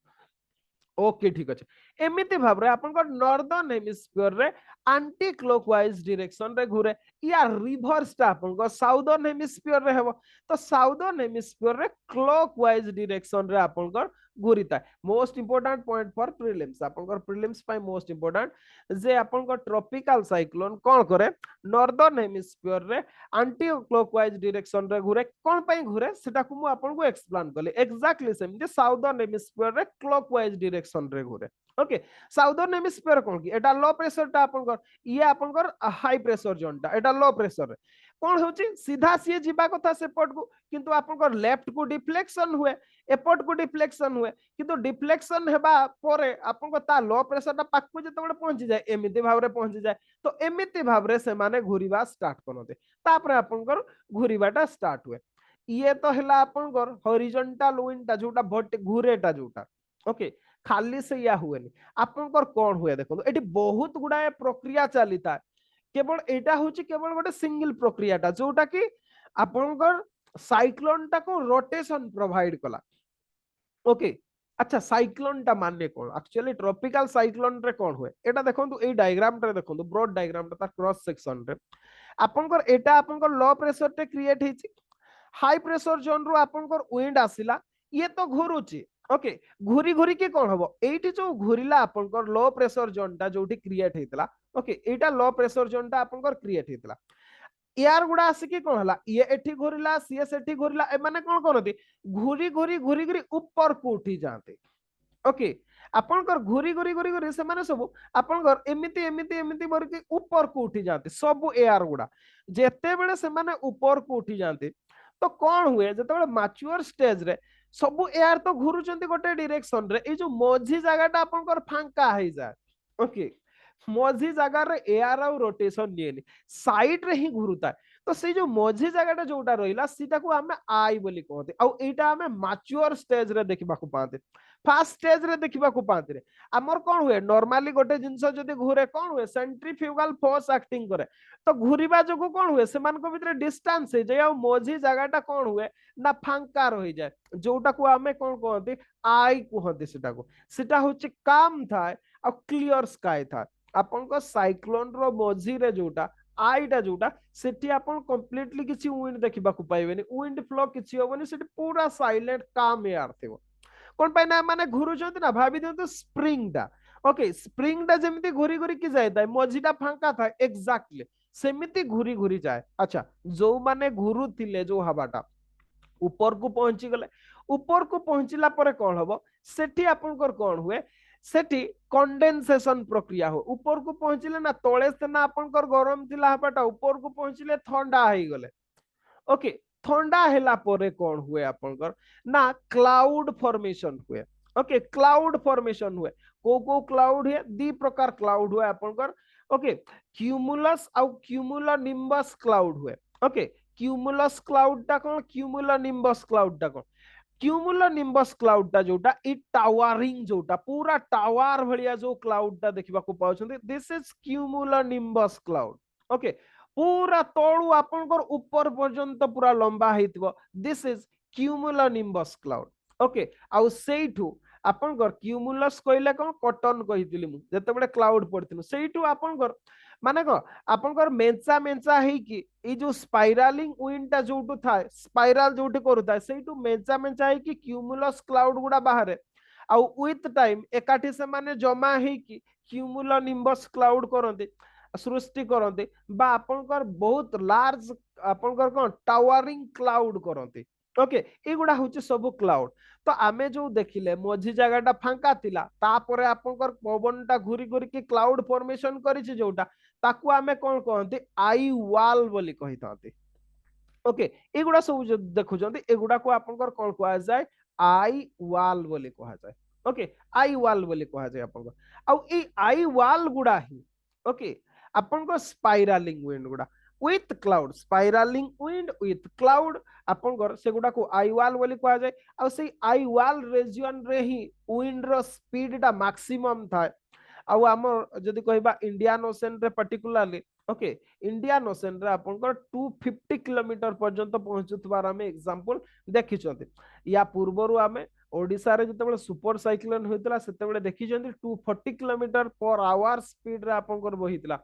ओके ठीक अच्छे एमिति भाव रे आपन नॉर्दर्न हेमिस्फीयर रे एंटी क्लॉकवाइज डायरेक्शन रे घुरे या रिवर्स टा आपन साउदर्न हेमिस्फीयर रे हेबो तो साउदर्न हेमिस्फीयर रे क्लॉकवाइज डायरेक्शन रे आपन घुरीता most important point for prelims आपन प्रीलिम्स पाई मोस्ट इंपोर्टेंट जे आपन ट्रॉपिकल साइक्लोन कोन करे नॉर्दर्न हेमिस्फीयर रे एंटी क्लॉकवाइज डायरेक्शन रे घुरे कोन पाई घुरे सेटा को मु आपन को एक्सप्लेन करले एग्जैक्टली सेम जे साउदर्न हेमिस्फीयर रे क्लॉकवाइज डायरेक्शन रे घुरे ओके साउदर्न हेमिस्फीयर कोन की एटा लो प्रेशर टा आपन ये आपन हाई प्रेशर जोन टा एटा लो प्रेशर रे कोन होची सीधा सी जीवा कथा सेपट को किंतु आपन लेफ्ट को डिफ्लेक्शन हुए एपट को डिफ्लेक्शन हुए किंतु डिफ्लेक्शन हेबा परे आपन ता लो प्रेशर ता पाक को जते पहुंची जाए एमिति भाव रे पहुंची जाए तो एमिति भाव रे से माने घुरीबा स्टार्ट करनते तापर आपन घुरीबाटा स्टार्ट हुए ये तो हला आपन हॉरिजॉन्टल विंड ता जोटा घुरेटा जोटा ओके खाली से या हुए नहीं आपन कौन हुए देखो एटी बहुत गुड़ाए प्रक्रिया चली था केवल एटा होची केवल गोटे सिंगल प्रक्रियाटा जोटा कि आपन साइक्लोन टा को रोटेशन प्रोवाइड कला ओके अच्छा साइक्लोन टा माने कौन एक्चुअली ट्रॉपिकल साइक्लोन रे कौन हुए एटा देखंतु ए डायग्राम रे देखंतु ब्रॉड डायग्राम ता क्रॉस सेक्शन रे आपन एटा आपन लो प्रेशर टे क्रिएट हेची हाई प्रेशर जोन रो आपन विंड आसिला ये तो घुरुची ओके घुरी घुरी के कौन हबो एठी जो घुरीला आपन लो प्रेशर जोन टा जोठी क्रिएट हेतला ओके एटा लो प्रेशर जोन टा आपन क्रिएट हेतला एयर गुडा आसिकी कौन हला ये एठी घुरीला सीए सेठी घुरीला ए माने कौन करती घुरी घुरी घुरी घुरी ऊपर को उठी जाते ओके आपनकर घुरी घुरी घुरी घुरी से माने सब आपनकर एमिति एमिति एमिति बरके ऊपर को उठी जाते सब एयर गुडा जेते बेले से माने ऊपर को उठी जाते तो कौन हुए जते बेले मैच्योर स्टेज रे सब एयर तो घुरुचंती गोटे डायरेक्शन रे ए जो मझी जगहटा आपनकर फांका हे जाय ओके मझी जगार एयर आउ रोटेशन निएनि साइड रे ही घुरुता तो से जो मझी जगह जोटा रहिला सीटा को आमे आई बोली कहते आउ एटा आमे मैच्योर स्टेज रे देखिबा को पाते फास्ट स्टेज रे देखिबा को पाते रे हमर कोन हुए नॉर्मली गोटे जिंस जदी घुरे कोन हुए सेंट्रीफ्यूगल फोर्स एक्टिंग करे तो घुरीबा जको कोन हुए से मान को भीतर डिस्टेंस है जे आउ मझी जगहटा कोन हुए ना फांका रहि जाय जोटा को आमे कोन कहते आई कहते सेटा होचे काम थाए आ क्लियर स्काई था आपन साइक्लोन रो मझी रे जोटा आईटा जोटा सेठी आपन कंप्लीटली किछि विंड देखिबा को पाइबेनी विंड फ्लो किछि होबनी सेठी पूरा साइलेंट काम एयर थिबो कोन पाइ ना माने घुरु जंती ना भाबी दियंतु स्प्रिंग टा ओके स्प्रिंग टा जेमिति घुरी घुरी की जाय मझीटा फांका था एग्जैक्टली सेमिति घुरी घुरी जाए अच्छा जो माने घुरु थिले जो हवाटा ऊपर को पहुंची गले ऊपर को पहुंचला परे कोन हबो सेठी आपनकर कोन हुए सेठी कंडेंसेशन प्रक्रिया हो ऊपर को पहुंचले ना तळे से ना आपनकर गरम थिला हपाटा ऊपर को पहुंचले ठंडा हेई गले ओके ठंडा हेला परे कोन हुए आपनकर ना क्लाउड फॉर्मेशन हुए ओके क्लाउड फॉर्मेशन हुए को क्लाउड है दी प्रकार क्लाउड हुए आपनकर ओके क्यूमुलस और क्यूमुलोनिम्बस क्लाउड हुए ओके क्यूमुलस क्लाउड टा कोन क्यूमुलोनिम्बस क्लाउड टा कोन क्यूमुलोनिम्बस क्लाउड टा जोटा इ टावरिंग जोटा पूरा टावर भलिया जो क्लाउड टा देखिबा को पाउछन्ते this is cumulonimbus cloud okay पूरा तळु आपनकर ऊपर पर्यंत पूरा लंबा हेतिबो this is cumulonimbus cloud okay आउ सेइठू आपनकर क्यूमुलस कहले कोन कॉटन कहितली मु जते बडे क्लाउड पड़थिनु सेइठू आपनकर माने को आपनकर मेंचा मेंचा हेई कि ई जो स्पाइरालिंग विंड टा जोटू था स्पाइराल जोटी करूता सेइटू मेंचा मेंचा हेई कि क्यूमुलस क्लाउड गुडा बाहरे आ विथ टाइम एकाठी से माने जमा हेई कि क्यूमुलोनिम्बस क्लाउड करंते सृष्टि करंते बा आपनकर बहुत लार्ज आपनकर कोन टावरिंग क्लाउड करंते ओके एगुडा होची सब क्लाउड तो आमे जो देखिले मझी जगहटा फांका थिला तापरे आपनकर पवनटा घुरी घुरी कि क्लाउड फॉर्मेशन करिछि जोटा ताकू आमे कोन कहंती आई वॉल बोली कहितांती ओके एगुडा सब जो देखुचंती एगुडा को आपनकर कोन कहआ जाय आई वॉल बोली कहआ जाय ओके आई वॉल बोली कहआ जाय आपनकर आ ई आई वॉल गुडा ही ओके आपनकर स्पाइरालिंग wind गुडा with cloud spiraling wind with cloud आपनकर सेगुडा को आई वॉल बोली कहआ जाय आ से आई वॉल रीजन रे ही विंड रो स्पीड टा मैक्सिमम था आ हमर जदी कहबा इंडियन ओशन रे पर्टिकुलरली ओके इंडियन ओशन रे आपनकर 250 किलोमीटर पर्यंत पहुंचुतबार हमें एग्जांपल देखि छथि या पूर्वरु हमें ओडिसा रे जते सुपर साइक्लोन होइतला सेते बेले देखि छथि 240 किलोमीटर पर आवर स्पीड रे आपनकर बहितला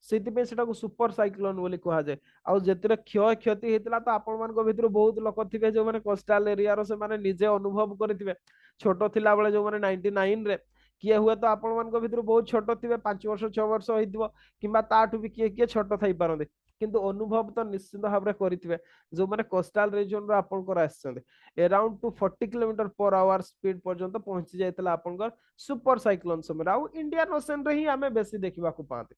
सेति सेटा को सुपर साइक्लोन बोली कहा जाए आ जेतरे क्षय क्षति हेतला तो आपण मान को भितर बहुत लोक थिबे जो माने कोस्टल एरिया रो से माने निजे अनुभव करथिबे छोटो थिला बेले जो माने 99 रे किए हुए तो आपण मान को भितर बहुत छोटो थिबे 5 वर्ष 6 वर्ष होइदिबो किबा ताठु भी किए छोटो थाई पारंदे किंतु अनुभव तो निश्चित भाव रे करिथिबे जो माने कोस्टल रीजन रो आपण को आछछे around 240 kilometre per hour speed पर्यंत पहुंची जायतला आपण को सुपर साइक्लोन समय आ इंडियन ओशन रे ही हमें बेसी देखिबा को पाते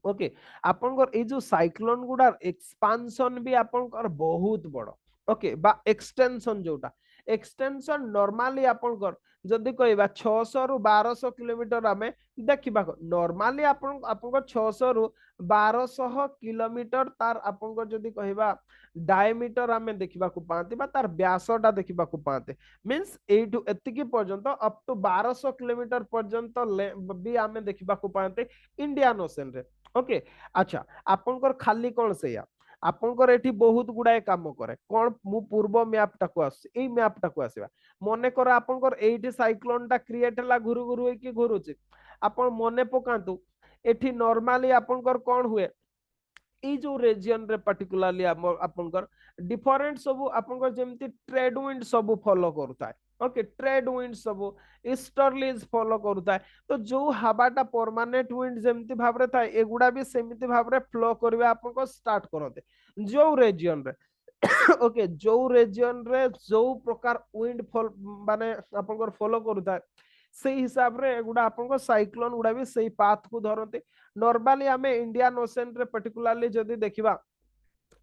ओके आपनकर ए जो साइक्लोन गुडा एक्सपांशन भी आपनकर बहुत बड़ ओके बा एक्सटेंशन जोटा एक्सटेंशन नॉर्मली आपनकर जदी कहबा 600 रु 1200 किलोमीटर हमें देखिबा नॉर्मली आपनकर 600 रु 1200 किलोमीटर तार आपनकर जदी कहबा डायमीटर हमें देखिबा को पाते बा तार व्यासटा देखिबा को पाते मींस एटू एतिकी पर्यंत अप टू 1200 किलोमीटर पर्यंत भी हमें देखिबा को पाते इंडियन ओशन रे ओके अच्छा आपनकर खाली कोन सेया आपनकर एठी बहुत गुडाए काम करे कोन मु पूर्व मैप टाको आस ए मैप टाको आसीबा मने कर आपनकर एठी साइक्लोन टा क्रिएट हला घुरु घुरु होई कि घुरुची आपन मने पकांतु एठी नॉर्मली आपनकर कोन हुए ए जो रीजन रे पर्टिकुलरली आपनकर डिफरेंट सब आपनकर जेमति ट्रेड विंड सब फॉलो करता है ओके ट्रेड विंड सब ईस्टर्लीज फॉलो करता है तो जो हवाटा परमानेंट विंड जेमति भाबरे था एगुडा भी सेमिति भाबरे फ्लो करबे आपनको स्टार्ट करते जो रीजन रे ओके जो रीजन रे जो प्रकार विंड फॉल माने आपनकर फॉलो करता है से हिसाब रे एगुडा आपनको साइक्लोन गुडा भी सही पाथ को धरते नॉर्मली हमें इंडियन ओशन रे पर्टिकुलरली जदी देखिबा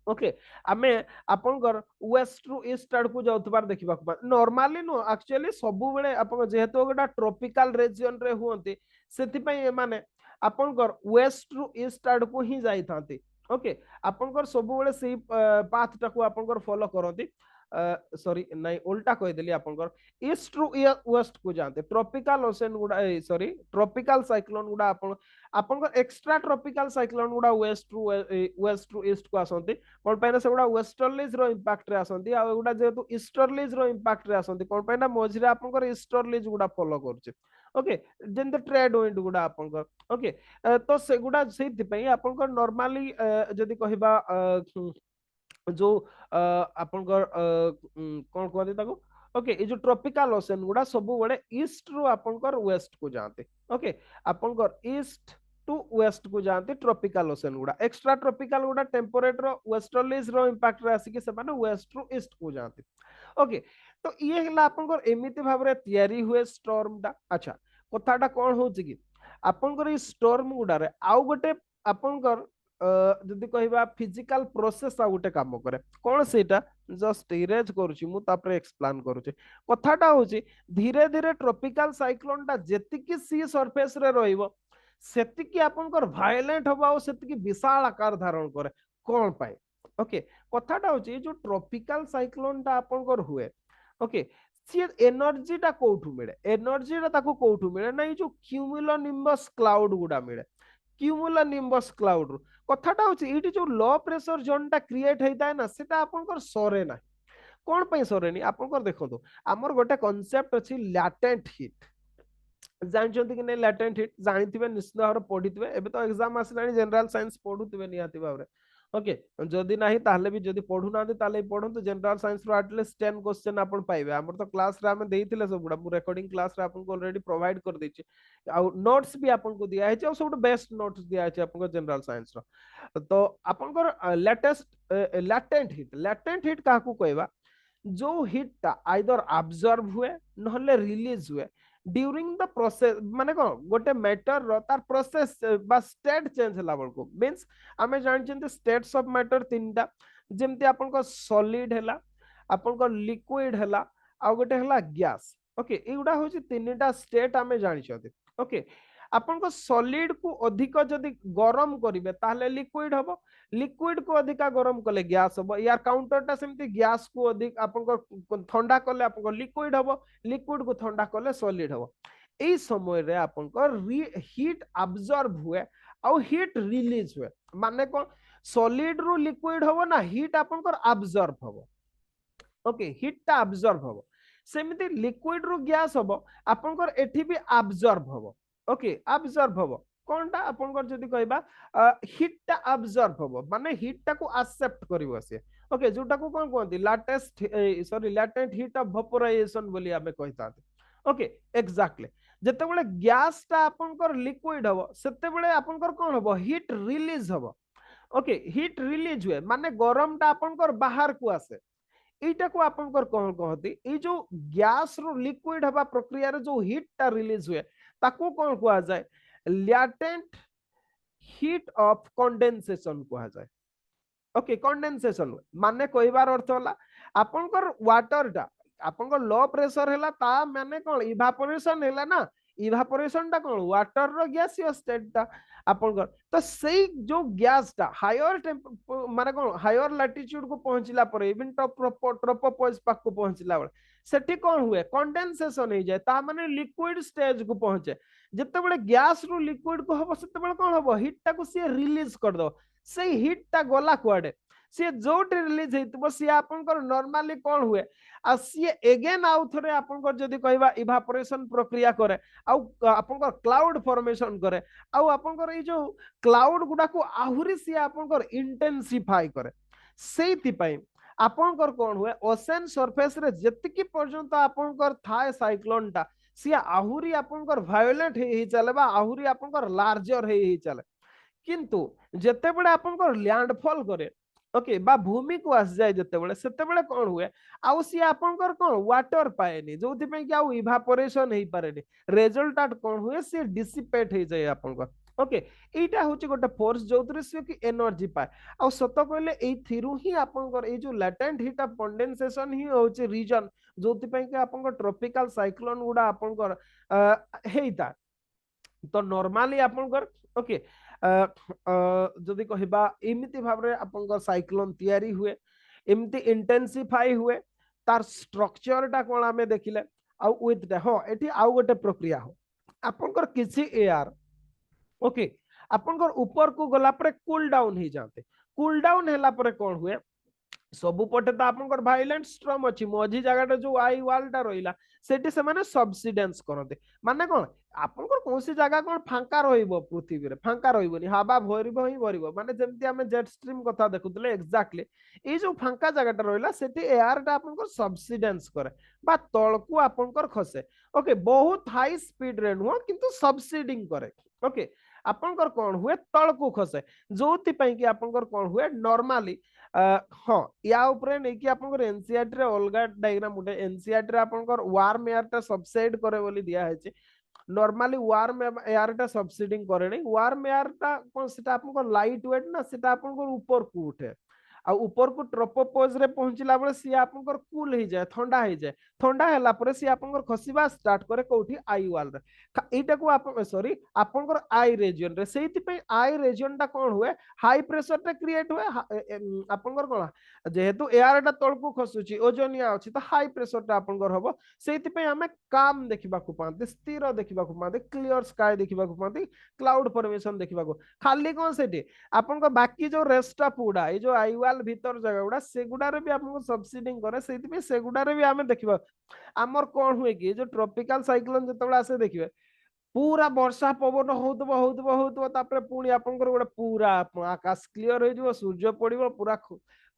ओके आमे आपनकर वेस्ट टू ईस्ट आड़ को जाउतबार देखिबा नॉर्मली नो एक्चुअली सब बेले आपन जेहेतु गोटा ट्रॉपिकल रीजन रे हुंती सेति पई माने आपनकर वेस्ट रु ईस्ट आड़ को ही जाई थांती ओके आपनकर सब बेले सेही पाथ टाको आपनकर फॉलो करंती सॉरी नहीं उल्टा कह देली आपनकर ईस्ट रु वेस्ट को जानते ट्रॉपिकल ओशन गुडा सॉरी ट्रॉपिकल साइक्लोन गुडा आपनकर एक्स्ट्रा ट्रॉपिकल साइक्लोन गुडा वेस्ट रु ईस्ट को आसंती कोन पैना से गुडा वेस्टर्लीज रो इंपैक्ट रे आसंती आ गुडा जेतु ईस्टर्लीज रो इंपैक्ट रे आसंती कोन पैना मझिरे आपनकर ईस्टर्लीज गुडा फॉलो करचे okay then the trade wind गुडा आपनकर ओके तो से गुडा सेति पई आपनकर नॉर्मली जदी कहिबा जो आपनकर कोन कहते ताको ओके ये जो ट्रॉपिकल ओशन गुडा सब बड़े ईस्ट रु आपनकर वेस्ट को जानते ओके आपनकर ईस्ट टू वेस्ट को जानते ट्रॉपिकल ओशन गुडा एक्स्ट्रा ट्रॉपिकल गुडा टेम्परेचर वेस्टर्लीज रो इंपैक्ट रे आसी के से माने वेस्ट रु ईस्ट को जानते ओके तो ये हला आपनकर एमिति भाबरे तयारी हुए स्टॉर्म दा अच्छा कथाटा कोन होची कि आपनकर ई स्टॉर्म गुडा रे आउ गोटे आपनकर जदि कहबा फिजिकल प्रोसेस आ गोटे काम करे कोन सेटा जस्ट इरेज करूची मु तापरे एक्सप्लेन करूची कथाटा होची धीरे धीरे ट्रॉपिकल साइक्लोन टा जेतिकी सी सरफेस रे रहइबो सेतिकी आपनकर वायलेंट होबा ओ सेतिकी विशाल आकार धारण करे कोन पाए ओके कथाटा होची जो ट्रॉपिकल साइक्लोन टा आपनकर हुए ओके सी एनर्जी टा कोठु मिले एनर्जी टा ताको कोठु मिले ना जो क्यूमुलोनिम्बस क्लाउड गुडा मिले क्यूमुलोनिम्बस क्लाउड कथाटा होची इटी जो लो प्रेशर जोन टा क्रिएट हेता है ना सेटा आपनकर सरे ना कोन पई सरेनी आपनकर देखंतो हमर गोटे कांसेप्ट अछि लैटेंट हीट जानछंती कि नै लैटेंट हीट जानिथिबे निश्चित भाବରେ पढिथिबे एबे तो एग्जाम आसलानी जनरल साइंस पढुथिबे निहाती भाବରେ ओके जदि नाही ताहले भी जदि पढु ना ताहले पढंतु जनरल साइंस रो एटलीस्ट 10 क्वेश्चन आपण पाइबे हमर तो क्लास रे हम देइथिले सब गुडा मु रिकॉर्डिंग क्लास रे आपण को ऑलरेडी प्रोवाइड कर दैछि आ नोट्स भी आपण को दिया है और सब बेस्ट नोट्स दिया है आपण को जनरल साइंस रो तो आपण को लेटेंट हीट काकू कहबा जो हीट ता आइदर अब्जॉर्ब हुए नहले रिलीज हुए ड्यूरिंग द प्रोसेस माने को गोटे मैटर रो तार प्रोसेस बा स्टेट चेंज हला बळको मींस आमे जानछन स्टेट्स ऑफ मैटर तीनटा जेमति आपन को सॉलिड हला आपन को लिक्विड हला आ गोटे हला गैस ओके एगुडा होची तीनटा स्टेट आमे जानछथि ओके आपन को सॉलिड को अधिक जदि गरम करिवे ताहले लिक्विड हबो लिक्विड को अधिक गरम कले गैस हबो यार काउंटरटा सेमति गैस को अधिक आपन को ठंडा कले आपन को लिक्विड हबो लिक्विड को ठंडा कले सॉलिड हबो एई समय रे आपन को हीट अब्जॉर्ब हुए और हीट रिलीज हुए माने को सॉलिड रु लिक्विड हबो ना हीट आपन को अब्जॉर्ब हबो ओके हीट ता अब्जॉर्ब हबो सेमति लिक्विड रु गैस हबो आपन को एठी भी अब्जॉर्ब हबो ओके अब्जॉर्ब हबो कोनटा आपनकर जदी कहबा हीट ता अब्जॉर्ब हबो माने हीट ता को एक्सेप्ट करिवो से ओके जोटा को कोन कहंती latest sorry latent heat of vaporisation बोली हमें कहता ओके एग्जैक्टली जते बेले गैस ता आपनकर लिक्विड हबो सेते बेले आपनकर कोन हबो हीट रिलीज हबो ओके हीट रिलीज हुए माने गरम ता आपनकर बाहर को आसे एटा को आपनकर कोन कहती ए जो गैस रो लिक्विड हबा प्रक्रिया रे जो हीट ता रिलीज हुए ताको कोन कहा जाए लैटेंट हीट ऑफ कंडेंसेशन कहा जाए ओके कंडेंसेशन माने कहबार अर्थ होला आपनकर वाटर टा आपनकर लो प्रेशर हैला ता माने कोन इवापोरेशन हैला ना इवापोरेशन टा कोन वाटर रो गैसियस स्टेट टा आपनकर तो सेई जो गैस टा हायर माने कोन हायर लैटिट्यूड को पहुंचला पर इवन ट्रोपोपॉज पाक को पहुंचला बेले सेठी कोन हुए कंडेंसेशन हो जाए ता माने लिक्विड स्टेज को पहुंचे जते बेले गैस रु लिक्विड को हबो सेते बेले कोन हबो हीट टा को से रिलीज कर दो से हीट टा गला कुआडे से जोटे रिलीज हेतबो से आपनकर नॉर्मली कोन हुए आ से अगेन आउ थरे आपनकर जदी कहबा इवापोरेशन प्रक्रिया करे आ आपनकर क्लाउड फॉर्मेशन करे आ आपनकर ए जो क्लाउड गुडा को आहुरी से आपनकर इंटेंसिफाई करे सेति पई आपनकर कोन हुए ओशन सरफेस रे जतिकी पर्यंत आपनकर थाए साइक्लोन टा सी आहुरी आपनकर वायलेंट हे चलेबा आहुरी आपनकर लार्जर हे चले किंतु जते बडे आपनकर लैंडफॉल करे ओके बा भूमि को आस जाए जते बडे सेते बडे कोन हुए आउ सी आपनकर कोन वाटर पाएनी जोथि पे कि आउ इवापोरेशन हे पारेनी रिजल्ट आट कोन हुए सी डिसिपेट हे जाए आपनकर ओके एटा होची गोटे फोर्स जोतरे से कि एनर्जी पाए आ सत कहले ए थिरु ही आपनकर ए जो लैटेंट हीट ऑफ कंडेंसेशन ही होची रीजन जोथि पे कि आपनकर ट्रॉपिकल साइक्लोन गुडा आपनकर हेइता तो नॉर्मली आपनकर ओके जदि कहबा एमिति भाबरे आपनकर साइक्लोन तयारी हुए एमिति इंटेंसिफाई हुए तार स्ट्रक्चर टा कोन आमे देखिले आ विथ हो एठी आउ गोटे प्रक्रिया हो आपनकर किछि एआर ओके आपनकर ऊपर को गला पर कूल डाउन ही जाते कूल डाउन हैला पर कोन हुए सबु पटे तो आपनकर वायलेंट स्ट्रम अछि मझी जगह जो आई वाल टा रहिला सेठी से माने सबसिडेंस करते माने कोन आपनकर कोनसी जगह कोन फांका रहिबो पृथ्वी रे फांका रहिबोनी हवा भरिबो ही भरिबो माने जेमति हमें जेट स्ट्रीम कथा देखुतले एक्जेक्टली ए जो फांका जगह टा रहिला सेठी एयर टा आपनकर सबसिडेंस करे बा तळकु आपनकर खसे ओके बहुत हाई स्पीड रे नुह किंतु सबसिडिंग करे ओके आपनकर कोन हुए तळकु खसे जोति पई कि आपनकर कोन हुए नॉर्मली हाँ या ऊपर नहीं कि आपनकर एनसीईआरटी रे अलगा डायग्राम उठे एनसीईआरटी रे आपनकर वार्म एयर टा सबसाइड करे बोली दिया है नॉर्मली वार्म एयर टा सबसिडिंग करे नहीं वार्म एयर टा कोन सेटा आपनकर लाइट वेट ना सेटा आपनकर ऊपर को उठे आ ऊपर को ट्रोपोपोज रे पहुंचला बेले सी आपनकर कूल ही जाए ठंडा हैला परे सी आपनकर खसिबा स्टार्ट करे कोठी आई वाल रे एटा को आप सॉरी आपनकर आई रीजन रे सेति पे आई रीजन टा कोन हुए हाई प्रेशर टा क्रिएट हुए आपनकर कोन जेहेतु एयर टा तळ को खसुची ओजोनिया अछि त हाई प्रेशर टा आपनकर हबो सेति पे हमें काम देखिबा को पाते स्थिर देखिबा को पाते क्लियर स्काई देखिबा को पाते क्लाउड फॉर्मेशन देखिबा को खाली कोन सेठी आपनकर बाकी जो रेस्ट ऑफ गुडा ए जो आई वाल भीतर जगह गुडा सेगुडारे भी आपनको सबसिडिंग करे सेति पे सेगुडारे भी हमें देखिबा आमर कोन हुए कि जो ट्रॉपिकल साइक्लोन जतबेला आसे देखिबे पूरा वर्षा पवन होतबो तापर पुणी आपनकर गोटे पूरा आकाश क्लियर हो जिवो सूर्य पड़िबो पूरा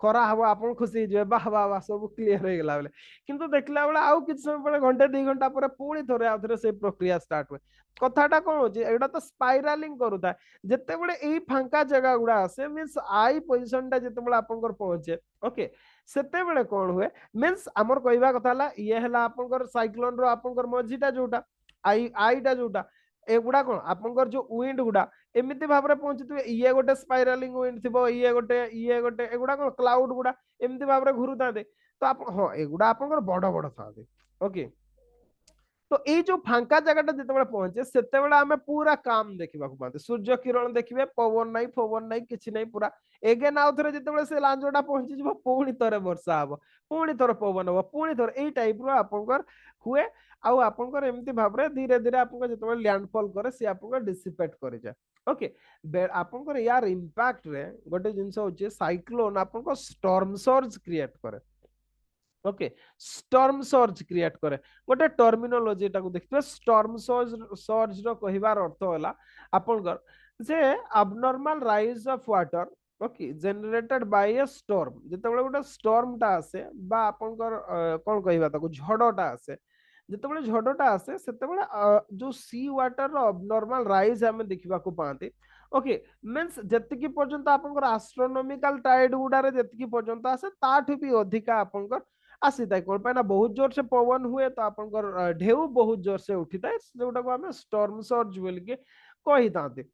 खरा हबो आपन खुशी जे वाह वाह वाह सब क्लियर हो गेला बेले किंतु देखला बेला आउ किछ समय पर घंटे 2 घंटा पर पुणी थरे आउथरे से प्रक्रिया स्टार्ट हुए कथाटा कोन होची एटा तो स्पाइरालिंग करूता जते बळे एई फांका जगह गुडा आसे मींस आई पोजीशन टा जते बळे आपनकर पहुंचे ओके सेते बळे कोन हुए मींस हमर कहबा कथा ला ये हला आपनकर साइक्लोन रो आपनकर मझीटा जोटा आई आईटा जोटा एगुडा कोन आपनकर जो विंड गुडा एमिति भाबरे पहुंचतबे ये गोटे स्पाइरालिंग विंड थिबो ये गोटे एगुडा कोन क्लाउड गुडा एमिति भाबरे घुरुताते तो आप हां एगुडा आपनकर बड़ बड़ थाते ओके तो ये जो फांका जगह जिते पहुंचे से आम पूरा काम देखा पाते सूर्य किरण देखिए पवन नाई फवन नाई कि नहीं पूरा एगेन आउ थे जिते से लांचटा पहुंची पुणी थे वर्षा हम पुणी थर पवन हम पुणी थर यही टाइप रपर हुए आपर एमती भाव में धीरे धीरे आप जो लैंडफॉल करे सी आप डिसिपेट कर जाए ओके आपनकर यार इंपैक्ट रे गोटे जिनस होचे साइक्लोन आपन स्टॉर्म सर्ज क्रिएट करे ओके स्टॉर्म सर्ज क्रिएट करे गोटे टर्मिनोलॉजी एटा को देखिबे स्टॉर्म सर्ज रो कहिबार अर्थ होला आपनकर जे abnormal rise of water okay generated by a storm जेतेबेले गोटे स्टॉर्म टा आसे बा आपनकर कोन कहिबा ताको झड़टा आसे जेतेबेले झड़टा आसे सेतेबेले जो सी वाटर रो अबनॉर्मल राइज हमें देखिबा को पाते ओके मींस जतिकी पर्यंत आपनकर एस्ट्रोनॉमिकल टाइड गुडारे जतिकी पर्यंत आसे ताठु भी अधिका आपनकर आसी थाए कोन पे ना बहुत जोर से पवन हुए तो आपनकर ढेउ बहुत जोर से उठी थाए जोटा को हमें स्टॉर्म सर्ज बोल के कहि ताते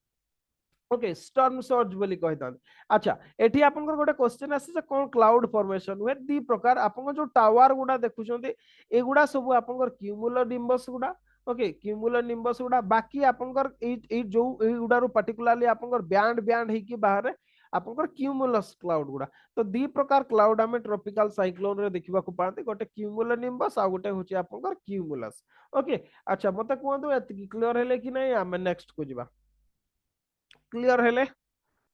ओके स्टॉर्म सर्ज बोली कहि ताते अच्छा एठी आपनकर गोटे क्वेश्चन आसी जे कोन क्लाउड फॉर्मेशन हुए दी प्रकार आपन जो टावर गुडा देखुछन्ते एगुडा सब आपनकर क्यूमुलो निम्बस गुडा ओके क्यूमुलो निम्बस गुडा बाकी आपनकर ए जो ए गुडारो पर्टिकुलरली आपनकर बैंड बैंड हे की बाहर आपनकर क्यूमुलस क्लाउड गुडा तो दी प्रकार क्लाउड हमें ट्रॉपिकल साइक्लोन रे देखिबा को पाते गोटे क्यूमुलो निम्बस आ गोटे होची आपनकर क्यूमुलस ओके अच्छा मते कोंदो एति क्लियर हेले कि नै हम नेक्स्ट को जिबा क्लियर हेले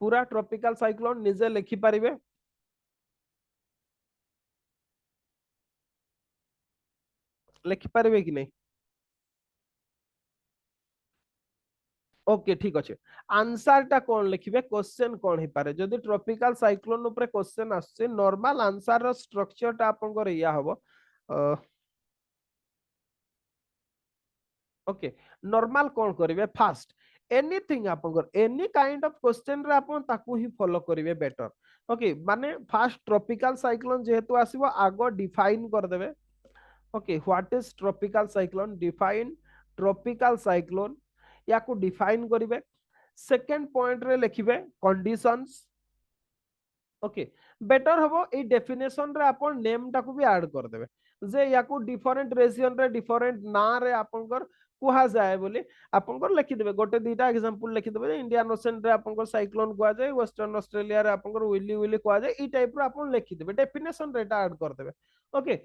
पूरा ट्रॉपिकल साइक्लोन निजे लिखि पारिबे लिखि पारिबे कि नै ओके ठीक अच्छे आंसर टा कौन लिखिबे क्वेश्चन कौन ही पारे जदि ट्रॉपिकल साइक्लोन ऊपर क्वेश्चन आसे नॉर्मल आंसर रो स्ट्रक्चर टा आपन को या हबो ओके नॉर्मल कौन करिवे फास्ट एनीथिंग आपन एनी काइंड ऑफ क्वेश्चन रे आपन ताकू ही फॉलो करिवे बेटर ओके माने फास्ट ट्रॉपिकल साइक्लोन जेहेतु आसीबो आगो डिफाइन कर देबे okay what is tropical cyclone define tropical cyclone या को डिफाइन करिवे सेकंड पॉइंट रे लिखिबे कंडीशंस ओके बेटर हबो ए डेफिनेशन रे अपन नेम टाकू भी ऐड कर देबे जे या को डिफरेंट रीजन रे डिफरेंट ना रे आपनकर कुहा जाए बोली आपनकर लिखिदेबे गोटे दीटा एग्जांपल लिखिदेबे इंडियन ओशन रे आपनकर साइक्लोन कुहा जाए वेस्टर्न ऑस्ट्रेलिया रे आपनकर विली विली कुहा जाए ई टाइप रो आपन लिखिदेबे डेफिनेशन रे एटा ऐड कर देबे ओके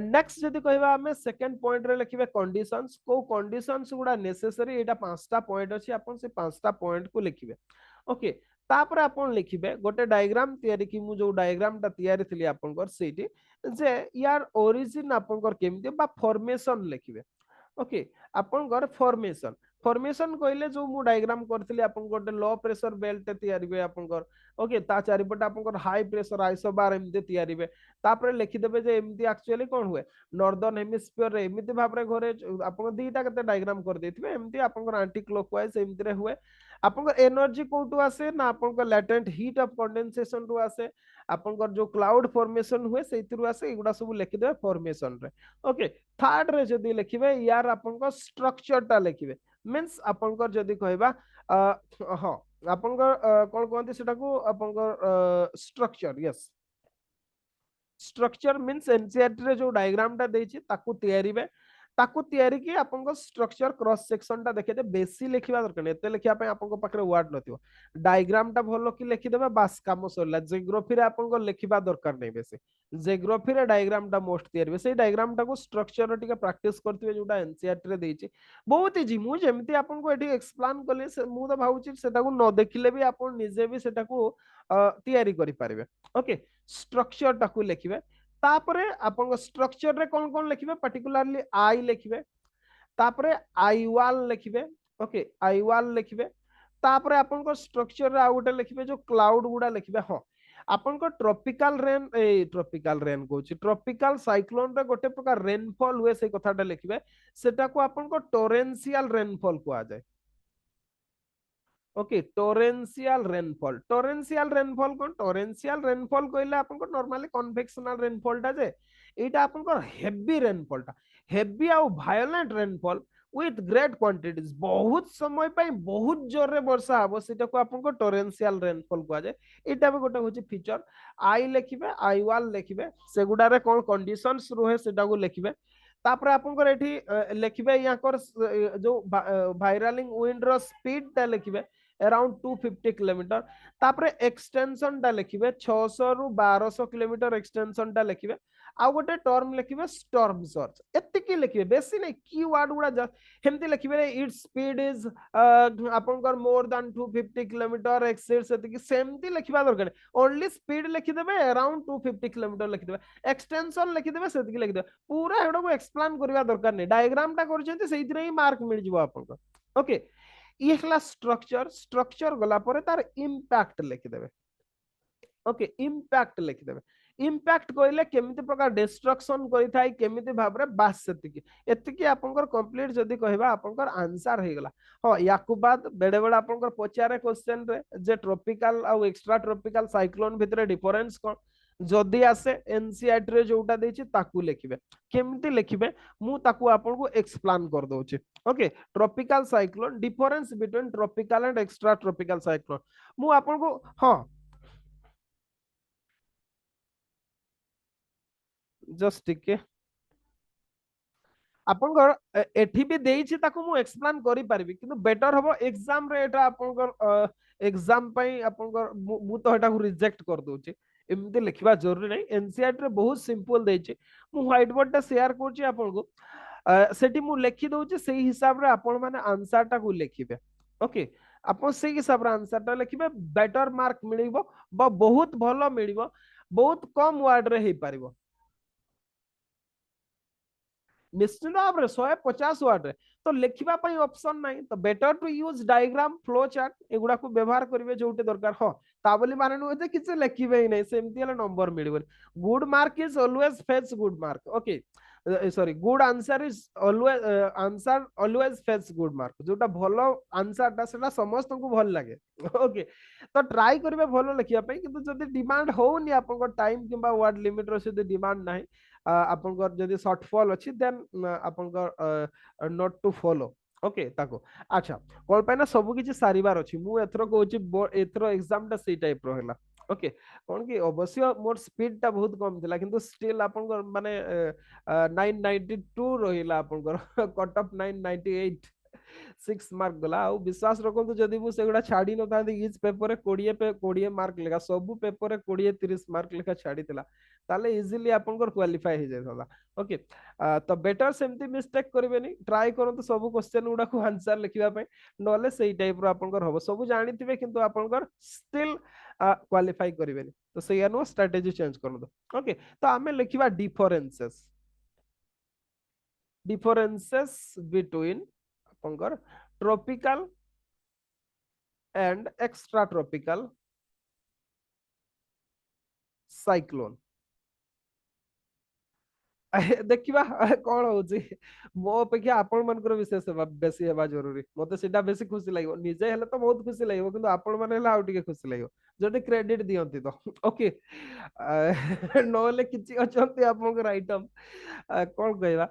नेक्स्ट जदी कहबा हमें सेकंड पॉइंट रे लिखिबे कंडीशंस को कंडीशंस गुडा नेसेसरी एटा पांचटा पॉइंट अछि आपन से पांचटा पॉइंट को लिखिबे ओके तापर आपन लिखिबे गोटे डायग्राम तयारी कि मु जो डायग्राम ता तयारी थिली आपनकर सेठी जे यार ओरिजिन आपनकर केमते बा फॉर्मेशन लिखिबे ओके आपनकर फॉर्मेशन फॉर्मेशन कहले जो मु डायग्राम करथिली आपन गोटे लो प्रेशर बेल्ट तयारी बे आपनकर ओके ता चारि पटे आपनकर हाई प्रेशर आइसोबार एमते तयारी बे तापर लिखि देबे जे एमती एक्चुअली कोन हुए नॉर्दर्न हेमिस्फीयर रे एमिति भाबरे घरे आपन दीटा कते डायग्राम कर देथिबे एमती आपनकर एंटी क्लॉकवाइज एमति रे हुए आपनकर एनर्जी कोटू आसे ना आपनकर लैटेंट हीट ऑफ कंडेंसेशन रु आसे आपनकर जो क्लाउड फॉर्मेशन हुए सेतिरु आसे एगुडा सब लिखि देबे फॉर्मेशन रे ओके थर्ड रे जदी लिखिबे यार आपनकर स्ट्रक्चर ता लिखिबे मींस आपनकर जदी कहबा हां आपनकर कोन कहंती सेटा को आपनकर structure yes structure means NCERT रे जो डायग्राम ता देछि ताकू तयारीबे ताकू तयारी की आपनको स्ट्रक्चर क्रॉस सेक्शन ता देखे दे बेसी लिखिबा दरकार नै एते लिखिया पे आपनको पाखरे वर्ड नथिबो डायग्राम ता भलो की लिखि देबे बास काम सरला जियोग्राफी रे आपनको लिखिबा दरकार नै बेसी जियोग्राफी रे डायग्राम ता मोस्ट तयारीबे से डायग्राम ता को स्ट्रक्चर टिके प्रैक्टिस करथिबे जोटा एनसीईआरटी रे देछि बहुत इजी मु जेमति आपनको एठी एक्सप्लेन करले मु तो भाउची सेटा को न देखिले भी आपन निजे भी सेटा को तयारी करि पारिबे ओके स्ट्रक्चर ता को लिखिबे तापरे आपन स्ट्रक्चर रे कौन कौन लिखिबे पर्टिकुलरली आई लिखिबे तापरे eye wall लिखिबे okay eye wall लिखिबे तापरे आपन को स्ट्रक्चर रे आउटे लिखिबे जो क्लाउड गुडा लिखिबे हां आपन को ट्रॉपिकल रेन कहूची ट्रॉपिकल साइक्लोन रे गोटे प्रकार रेनफॉल हुए से कथाटा लिखिबे सेटा को आपन को टोरेंशियल रेनफॉल को आ जाए ओके टोरेंशियल रेनफॉल कोन टोरेंशियल रेनफॉल कहले आपन को नॉर्मली कन्वेक्शनल रेनफॉल टा जे एटा आपन को हेवी रेनफॉल टा हेवी आ violent rainfall with great quantities बहुत समय पई बहुत जोर रे वर्षा हबो सेटा को आपन को टोरेंशियल रेनफॉल को जाय एटा भी गोटे होची फीचर आई लिखिबे आई वाल लिखिबे सेगुडा रे कोन कंडीशंस रहे सेटा को लिखिबे तापर आपन को एठी लिखिबे या कर जो वायरलिंग विंड रो स्पीड ता लिखिबे अराउंड 250 किलोमीटर तापरे एक्सटेंशन टा लिखिबे 600 रु 1200 किलोमीटर एक्सटेंशन टा लिखिबे आ गोटे टर्म लिखिबे स्टॉर्म सर्च एतिकी लिखिबे बेसी नै कीवर्ड गुडा हेमती लिखिबे इट स्पीड इज आपनकर मोर देन 250 किलोमीटर एक्सीड्स एतिकी सेमती लिखिबा दरकार ओनली स्पीड लिखि देबे अराउंड 250 किलोमीटर लिखि देबे एक्सटेंशन लिखि देबे सेतिकी लिखि देबे पूरा हेडो को एक्सप्लेन करबा दरकार नै डायग्राम टा करछन्ते सेइतरे ही मार्क मिल जिवो आपनकर ओके ये हला स्ट्रक्चर स्ट्रक्चर गला परे तार इंपैक्ट लिखि देबे ओके इंपैक्ट लिखि देबे इंपैक्ट कहले केमिति प्रकार डिस्ट्रक्शन करि थाई केमिति भाबरे बास सेतिकी एतिकी आपनकर कंप्लीट जदी कहबा आपनकर आंसर हे गला हां याकु बाद बेडे बेडे आपनकर पचारे क्वेश्चन रे जे ट्रॉपिकल आ एक्स्ट्रा ट्रॉपिकल साइक्लोन भितरे डिफरेंस कोन जदी आसे एनसीईआरटी रे जोटा देछि ताकू लिखिबे केमिति लिखिबे मु ताकू आपनको एक्सप्लेन कर दोछि okay tropical cyclone difference between tropical and extra tropical cyclone मु आपनको हां जस्ट टिके आपनकर एठी भी देइछि ताकू मु एक्सप्लेन करि परिबि किंतु बेटर हबो एग्जाम रे एटा आपनकर एग्जाम पई आपनकर मु तो एटा को रिजेक्ट कर दोछि एमती लिखिबा जरूरी नहीं एनसीईआरटी रे बहुत सिंपल देइछि मु व्हाइट बोर्ड टा शेयर करछि आपनको सेठी मु लिखि दोछि सेही हिसाब रे आपन माने आंसर टा को लिखिबे ओके आपन सेही हिसाब रे आंसर टा लिखिबे बेटर मार्क मिलिबो बा बहुत भलो मिलिबो बहुत कम वर्ड रे हे परिबो निश्चित भाव में 150 वाट रे तो लिखिबा पई ऑप्शन नाही तो better to use diagram flow chart एगुडा को व्यवहार करिवे जोटे दरकार हो ता बोली माने न होते किछ लिखिबे ही नहीं सेमती हला नंबर मिलिबो good mark is always fetch good mark okay sorry good answer is always fetch good mark जोटा भलो आंसर ता सेटा समस्त को भल लागे ओके तो ट्राई करिवे भलो लिखिया पई किंतु जदी डिमांड होउनी आपन को टाइम किबा वर्ड लिमिट रो से डिमांड नाही आपनकर जदी शॉर्टफॉल अछि देन आपनकर नॉट टू फॉलो ओके ताको अच्छा कोन पे ना सब किछि सारिबार अछि मु एथरो कहूची एथरो एग्जाम ता सेही टाइप रो हैला ओके कौन कि अवश्य मोर स्पीड टा बहुत कम थिला किंतु स्टिल आपन माने 992 रहिला आपन कट ऑफ 998 6 मार्क गला आ विश्वास रखु जदि मु सेगुडा छाडी न था इच पेपर रे 20 पे 20 मार्क लेखा सब पेपर रे 20 30 मार्क लेखा छाडी थिला ताले इजीली आपन क्वालीफाई हो जायला ओके तो बेटर सेमती मिस्टेक करबेनी ट्राई करंतु सब क्वेश्चन गुडा को आंसर लिखिबा पय नले सेही टाइप रो आपन हबो सब जानिथिबे किंतु आपन स्टिल क्वालीफाई करेंगे तो से नु स्ट्रेटेजी चेंज कर दो ओके तो आमे लिखिबा डिफरेंसेस बिटवीन आपनकर tropical and extra tropical cyclone देखिबा कौन होची मो अपेक्षा आपण मानकर विशेष बेसी हेबा जरूरी मते सेटा बेसी खुशी लागो निजे हेले तो बहुत खुशी लागो किंतु आपण माने हेला आउटिके खुशी लागो जदि क्रेडिट दियंती तो ओके नोले किछि अछंती आपनकर आइटम कौन कहबा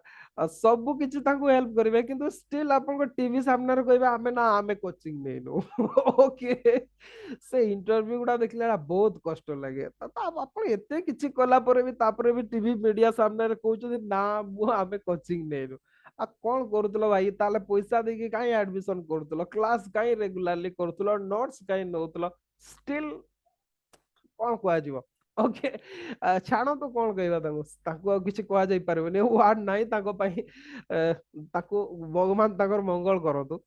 सब किछि तांको हेल्प करबे किंतु स्टिल आपनको टीवी सामने रे कहबा आमे ना आमे कोचिंग नै नो ओके से इंटरव्यू गुडा देखले बहुत कष्ट लगे तो आपण एते किछि कला परे भी तापरे भी टीवी मीडिया सामने रे कहउछ ना मु आमे कोचिंग नै नो आ कौन करूतलो भाई ताले पैसा देके काई एडमिशन करूतलो क्लास काई रेगुलरली करूतलो नोट्स काई नउतलो स्टिल कौन कुआ जीव ओके छाण तो कौन कहबा तांको आ किछि कुआ जाई परबेनी वर्ड नाही तांको पई ताको भगवान ताकर मंगल करतु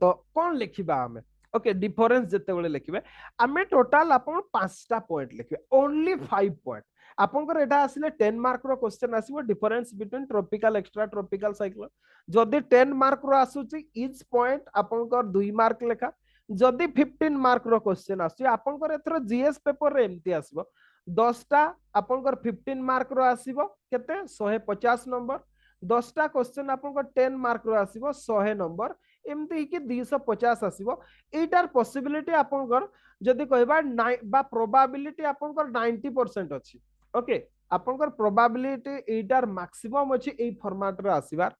तो कौन लिखिबा हमें ओके डिफरेंस जते बेले लिखिबे हमें टोटल अपन पांचटा पॉइंट लिखिबे ओनली 5 पॉइंट आपनकर एटा आसिले 10 मार्क रो क्वेश्चन आसीबो difference between tropical extra tropical cyclone जदी 10 मार्क रो आसुची ईच पॉइंट आपनकर 2 मार्क लेखा जदि 15 मार्क रो क्वेश्चन आसी आपनकर एथरो जीएस पेपर रे एमती आसीबो 10 टा आपनकर 15 मार्क रो आसीबो केते 150 नंबर 10 टा क्वेश्चन आपनकर 10 मार्क रो आसीबो 100 नंबर एमती कि 250 आसीबो एटार पॉसिबिलिटी आपनकर जदि कहबा बा प्रोबेबिलिटी आपनकर 90% अछि ओके आपनकर प्रोबेबिलिटी एटार मैक्सिमम अछि ए फॉर्मेट रे आसीबार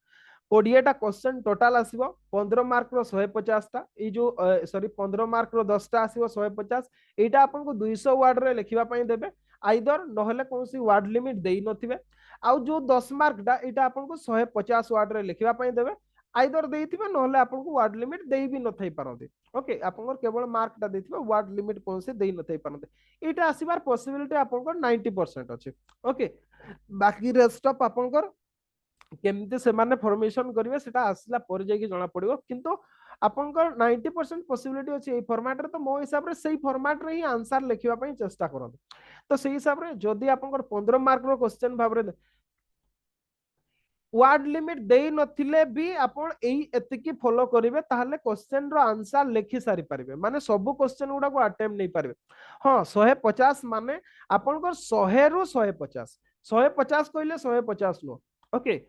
20टा क्वेश्चन टोटल आसीबो 15 मार्क रो 150 टा ए जो सॉरी 15 मार्क रो 10 टा आसीबो 150 एटा आपन को 200 वर्ड रे लिखिबा पई देबे आइदर नहले कोनसी वर्ड लिमिट देई नथिबे आउ जो 10 मार्क टा एटा आपन को 150 वर्ड रे लिखिबा पई देबे आइदर देइथिबे नहले आपन को वर्ड लिमिट देई भी नथई पारंती ओके आपन को केवल मार्क टा देइथिबे वर्ड लिमिट कोनसे देई नथई पारंती एटा आसीबार पॉसिबिलिटी आपन को 90% अछि ओके बाकी रेस्ट ऑफ आपन को केमते से माने फॉर्मेशन करिवे सेटा आसला पर जाई जणा पड़िबो किंतु आपनकर 90% पॉसिबिलिटी अछि ए फॉर्मेट रे तो मो हिसाब रे सही फॉर्मेट रे ही आंसर लिखिबा पई चेष्टा करन तो सही हिसाब रे जदी आपनकर 15 मार्क रो क्वेश्चन भाबरे वर्ड लिमिट देई नथिले भी आपण एई एतिकी फॉलो करिवे ताहले क्वेश्चन रो आंसर लिखि सारी परिबे माने सब क्वेश्चन गुडा को अटेम्प्ट नहीं परिबे हां 150 माने आपनकर 100 रु 150 150 कहले 150 नो ओके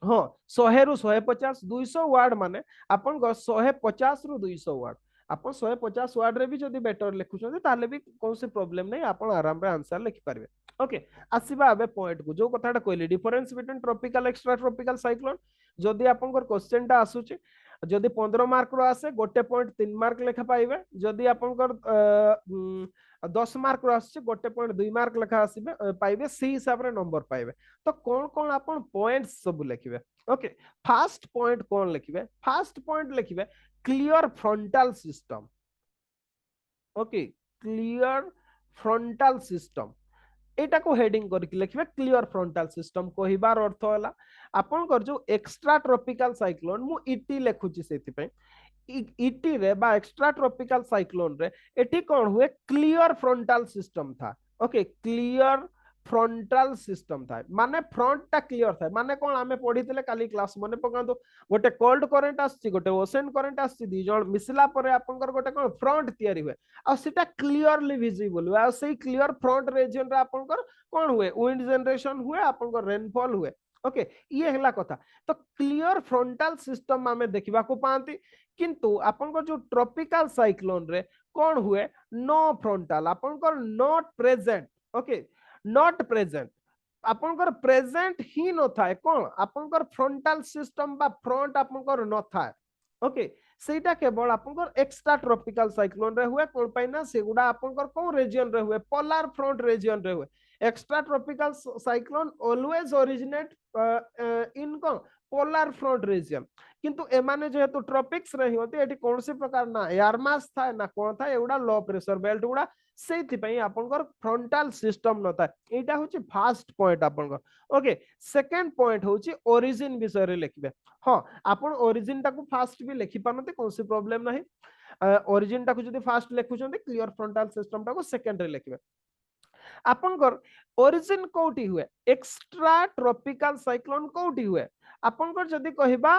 हाँ 100 रु 150 200 वर्ड माने अपन 150 रु 200 वर्ड अपन 150 वर्ड रे भी जदी बेटर लिखुछन ताले भी कोन से प्रॉब्लम नहीं अपन आराम रे आंसर लिखि पारबे ओके आसीबा अबे पॉइंट को जो कथाटा कहली difference between tropical extra tropical cyclone जदी अपन क्वेश्चन टा आसुची जदी 15 मार्क रो आसे गोटे पॉइंट 3 मार्क लेखा पाइबे जदी अपन 10 मार्क रो आसे गोटे पॉइंट 2 मार्क लेखा आसीबे पाइबे सी हिसाब रे नंबर पाइबे तो कौन कौन अपन पॉइंट्स सब लिखिबे ओके फर्स्ट पॉइंट कौन लिखिबे फर्स्ट पॉइंट लिखिबे clear frontal system okay clear frontal system एटा को हेडिंग करके लिखिबे क्लियर फ्रंटल सिस्टम कहिबार अर्थ होला आपन कर जो एक्स्ट्रा ट्रॉपिकल साइक्लोन मु इटी लिखुची सेति पे इटी रे बा एक्स्ट्रा ट्रॉपिकल साइक्लोन रे एटी कौन हुए क्लियर फ्रंटल सिस्टम था ओके क्लियर फ्रंटल सिस्टम था माने फ्रंट टा क्लियर था माने कौन आमे पढितले काली क्लास मने पकांतो गोटे कोल्ड करंट आछि गोटे ओशन करंट आछि दी जण मिसला परे आपनकर गोटे कोन फ्रंट तयारी हुए आ सेटा क्लियरली विजिबल हुए आ सेही क्लियर फ्रंट रीजन रे आपनकर कौन हुए विंड जनरेशन हुए आपनकर रेनफॉल हुए ओके ये हला कथा तो क्लियर फ्रंटल सिस्टम आमे देखिबा को पांती किंतु आपनकर जो ट्रॉपिकल साइक्लोन रे कौन हुए नो फ्रंटल आपनकर not present okay not present आपनकर प्रेजेंट ही न थाए कौन आपनकर फ्रंटल सिस्टम बा फ्रंट आपनकर न थाए ओके सेटा केवल आपनकर एक्स्ट्रा ट्रॉपिकल साइक्लोन रे हुए कोन पाई ना सेगुडा आपनकर को रीजन रे हुए पोलर फ्रंट रीजन रे हुए extra tropical cyclone always originate in को पोलर फ्रंट रीजन किंतु एमाने जेहेतु ट्रॉपिक्स रे होती एटी कौन से प्रकार ना एयर मास था ना कोन था एगुडा लो प्रेशर बेल्ट गुडा सेति पई आपनकर फ्रंटल सिस्टम न था एटा होची फर्स्ट पॉइंट आपनकर ओके सेकंड पॉइंट होची ओरिजिन विषय रे लिखबे हां आपण ओरिजिन टाको फास्ट भी लिखि पानते कौन से प्रॉब्लम नहीं ओरिजिन टाको जदी फास्ट लिखुचंती क्लियर फ्रंटल सिस्टम टाको सेकंड रे लिखबे आपनकर ओरिजिन कोठी हुए एक्स्ट्रा ट्रॉपिकल साइक्लोन कोठी हुए आपनकर जदी कहिबा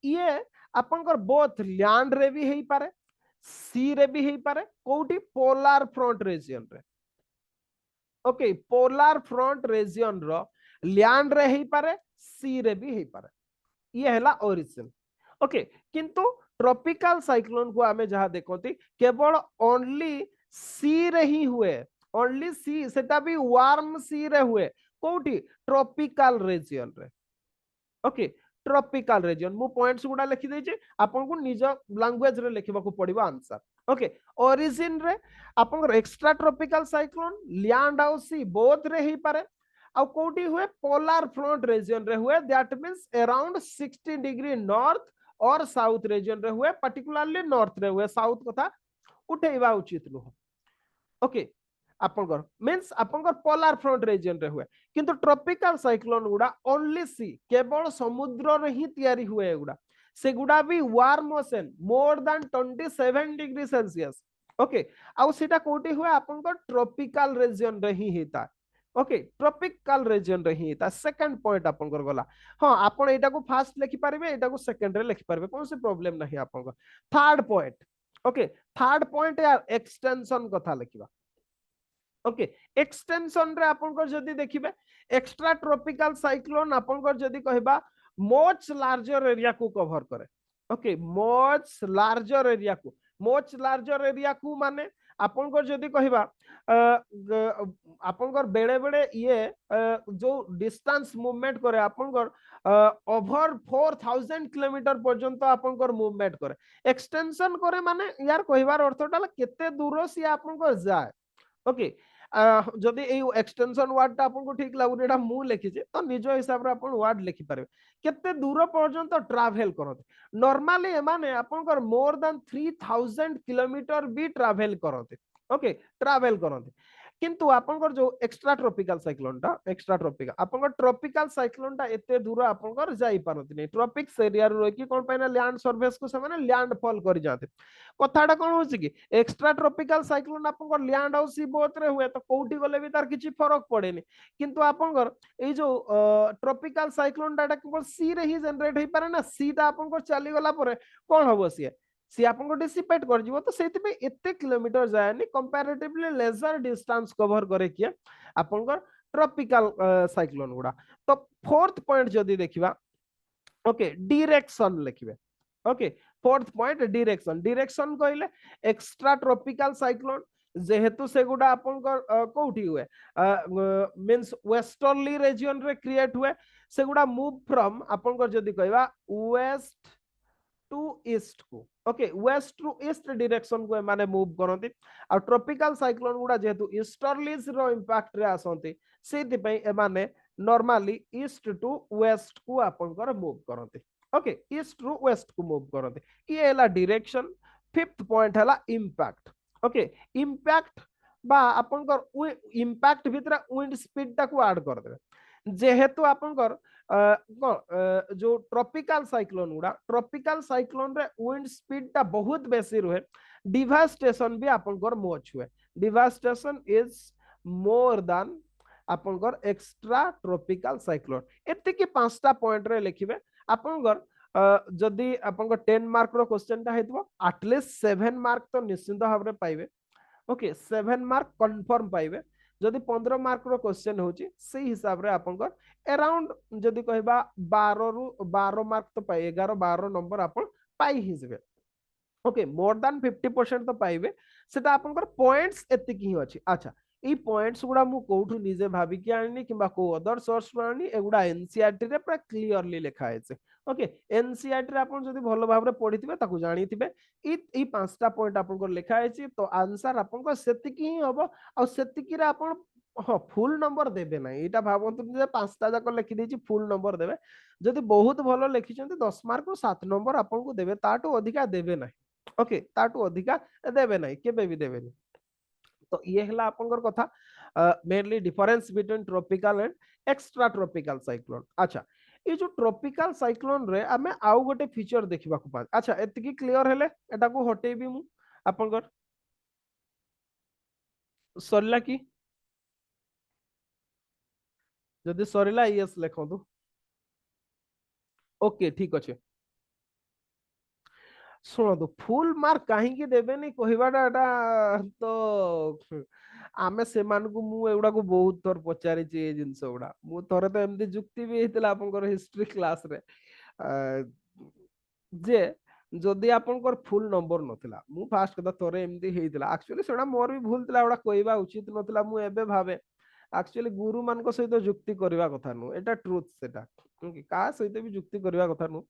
ये आपनकर बोथ लैंड रे भी हेई पारे सी रे भी हेई पारे कोठी पोलर फ्रंट रीजन रे ओके पोलर फ्रंट रीजन रो लैंड रे हेई पारे सी रे भी हेई पारे ये हैला ओरिजिन ओके किंतु ट्रॉपिकल साइक्लोन को आमे जहां देखोती केवल ओनली सी रे ही हुए ओनली सी सेटा भी वार्म सी रे हुए कोठी ट्रॉपिकल रीजन रे ओके ट्रॉपिकल रीजन मु पॉइंट्स गुडा लिखि देछि आपन को निज लैंग्वेज रे लिखबा को पड़िबो आंसर ओके ओरिजिन रे आपन एक्स्ट्रा ट्रॉपिकल साइक्लोन लैंड आउ सी बोथ रे ही पारे आ कोठी हुए पोलर फ्रंट रीजन रे हुए that means around 60 degree north और साउथ रीजन रे हुए पर्टिकुलरली नॉर्थ रे हुए साउथ कथा उठेबा उचित नुह ओके आपनकर मींस आपनकर पोलर फ्रंट रीजन रे हुए किंतु ट्रॉपिकल साइक्लोन गुडा ओनली सी केवल समुद्र रे ही तयारी हुए गुडा से गुडा भी warm ocean more than 27 degree Celsius okay आउ सेटा कोठी हुए आपनकर ट्रॉपिकल रीजन रे ही हेता ओके ट्रॉपिकल रीजन रे ही हेता सेकंड पॉइंट आपनकर गला हां आपन एटा को फास्ट लिखि पारबे एटा को सेकंड रे लिखि पारबे कोन से प्रॉब्लम नहीं आपनकर third point okay third point यार एक्सटेंशन कथा लिखिबा ओके एक्सटेंशन रे आपनकर जदी देखिबे एक्स्ट्रा ट्रॉपिकल साइक्लोन आपनकर जदी कहबा मच लार्जर एरिया को कवर करे ओके मच लार्जर एरिया को माने आपनकर जदी कहबा आपनकर बेड़े बेड़े ये जो डिस्टेंस मूवमेंट करे आपनकर ओवर 4000 किलोमीटर पर्यंत आपनकर मूवमेंट करे एक्सटेंशन करे माने यार कहबार अर्थटा केते दूर से आपनकर जाय ओके जदि ए एक्सटेंशन वर्ड ता आपन को ठीक लागु एटा मु लिखि जे तो निज हिसाब रे आपन वर्ड लिखि पारबे केते दूर पर्यंत ट्रैवल करते नॉर्मली एमाने आपनकर मोर देन 3000 किलोमीटर भी ट्रैवल करते ओके ट्रैवल करते किंतु आपनकर जो एक्स्ट्रा ट्रॉपिकल साइक्लोन ता एते दूर आपनकर जाई पारत नै ट्रॉपिक्स एरिया रो कि कोन पाइना लैंड सरफेस को से माने लैंड फॉल करि जाते कथाटा कोन होछि कि एक्स्ट्रा ट्रॉपिकल साइक्लोन आपनकर लैंड हाउस सी बोथ रे हुए तो कोठी गले भी तार किछि फरक पड़ेनी किंतु आपनकर ए जो ट्रॉपिकल साइक्लोन डाटा केवल सी रे ही जनरेट हे पारे ना सी ता आपनकर चली गला परे कोन होबो सी आपन को डिसिपेट कर जीवो तो सेति पे एते किलोमीटर जायनी कंपैरेटिवली लेजर डिस्टेंस कवर करे किया आपन को ट्रॉपिकल साइक्लोन गुडा तो फोर्थ पॉइंट जदी देखिबा ओके डायरेक्शन लिखिबे ओके फोर्थ पॉइंट डायरेक्शन कहले एक्स्ट्रा ट्रॉपिकल साइक्लोन जेहेतु से गुडा आपन को कोठी हुए मींस वेस्टर्ली रीजन रे क्रिएट हुए से गुडा मूव फ्रॉम आपन को जदी कहबा वेस्ट टू ईस्ट को okay west to east direction को माने मूव करंती आ ट्रॉपिकल साइक्लोन गुडा जेहेतु ईस्टर्लीज रो इंपैक्ट रे आसंती सेति पई ए माने नॉर्मली ईस्ट टू वेस्ट को आपन कर मूव करंती ओके ईस्ट टू वेस्ट को मूव करंती ये हला डायरेक्शन फिफ्थ पॉइंट हला इंपैक्ट ओके इंपैक्ट बा आपन कर इंपैक्ट भीतर विंड स्पीड ता को ऐड कर देबे जेहेतु आपन कर जो ट्रॉपिकल साइक्लोन रे विंड स्पीड ता बहुत बेसी रहे डिवास्टेशन भी आपनकर मच हुए डिवास्टेशन इज मोर देन आपनकर एक्स्ट्रा ट्रॉपिकल साइक्लोन एते के पांचटा पॉइंट रे लिखिबे आपनकर जदी आपनकर 10 मार्क रो क्वेश्चन ता हेतबो एटलीस्ट 7 मार्क तो निश्चित भाव रे पाइबे ओके 7 मार्क कंफर्म पाइबे जदि 15 मार्क रो क्वेश्चन होची से हिसाब रे आपनकर अराउंड जदि कहबा 12 मार्क तो पाए 11-12 नंबर आपन पाई ही जबे ओके मोर देन 50% तो पाइबे सेटा आपनकर पॉइंट्स एति की अछि अच्छा ई पॉइंट्स गुडा मु कोठु निजे भाबी कि आनी किबा को अदर सोर्स आनी एगुडा एनसीईआरटी रे पूरा क्लियरली लिखा है ओके एनसीईआरटी रे आपण जदि भलो भाबरे पढिथिबे ताकू जानिथिबे ई पांचटा पॉइंट आपन लेखा है तो आंसर आपन सेतिकी ही हबो आ सेतिकी रे आपण हाँ फुल नंबर देबे ना एटा भाबंतु जे पांचटा जाक लिखि देछि फुल नंबर देबे जदि बहुत भलो लिखिछन्ते 10 मार्क 7 नंबर आपन को देबे ताटू अधिका देबे ना ओके ताटू अधिका देबे ना केबे भी देबे नहीं तो ये हला आपनकर कथा mainly difference between tropical and extra tropical cyclone अच्छा ये जो ट्रॉपिकल साइक्लोन रे आमे आउ गोटे फीचर देखिबा को पा अच्छा एतिकी क्लियर हेले एटा को हटेबी मु आपनकर सरला की जदि सरिला यस लिखंतु ओके ठीक अच्छे शुणु फुल मार्क कहीं देवेनि कहवाटा एटा तो आमे से मु एगुड़ा को बहुत थर पचारि जिनस गुड़ा मु थरे तो एमती जुक्ति भी होता आपंकर हिस्ट्री क्लास रे जे जदि आपंकर फुल नंबर नथिला मु फास्ट कथा थरे एमती हेइतिला एक्चुअली सेडा मोर भी भूल थिला एडा कहबा उचित नथिला मु एबे भाबे एक्चुअली गुरु मान को सहित जुक्ति करबा कथा नु एटा ट्रुथ सेटा का सहित भी जुक्ति करबा कथा नु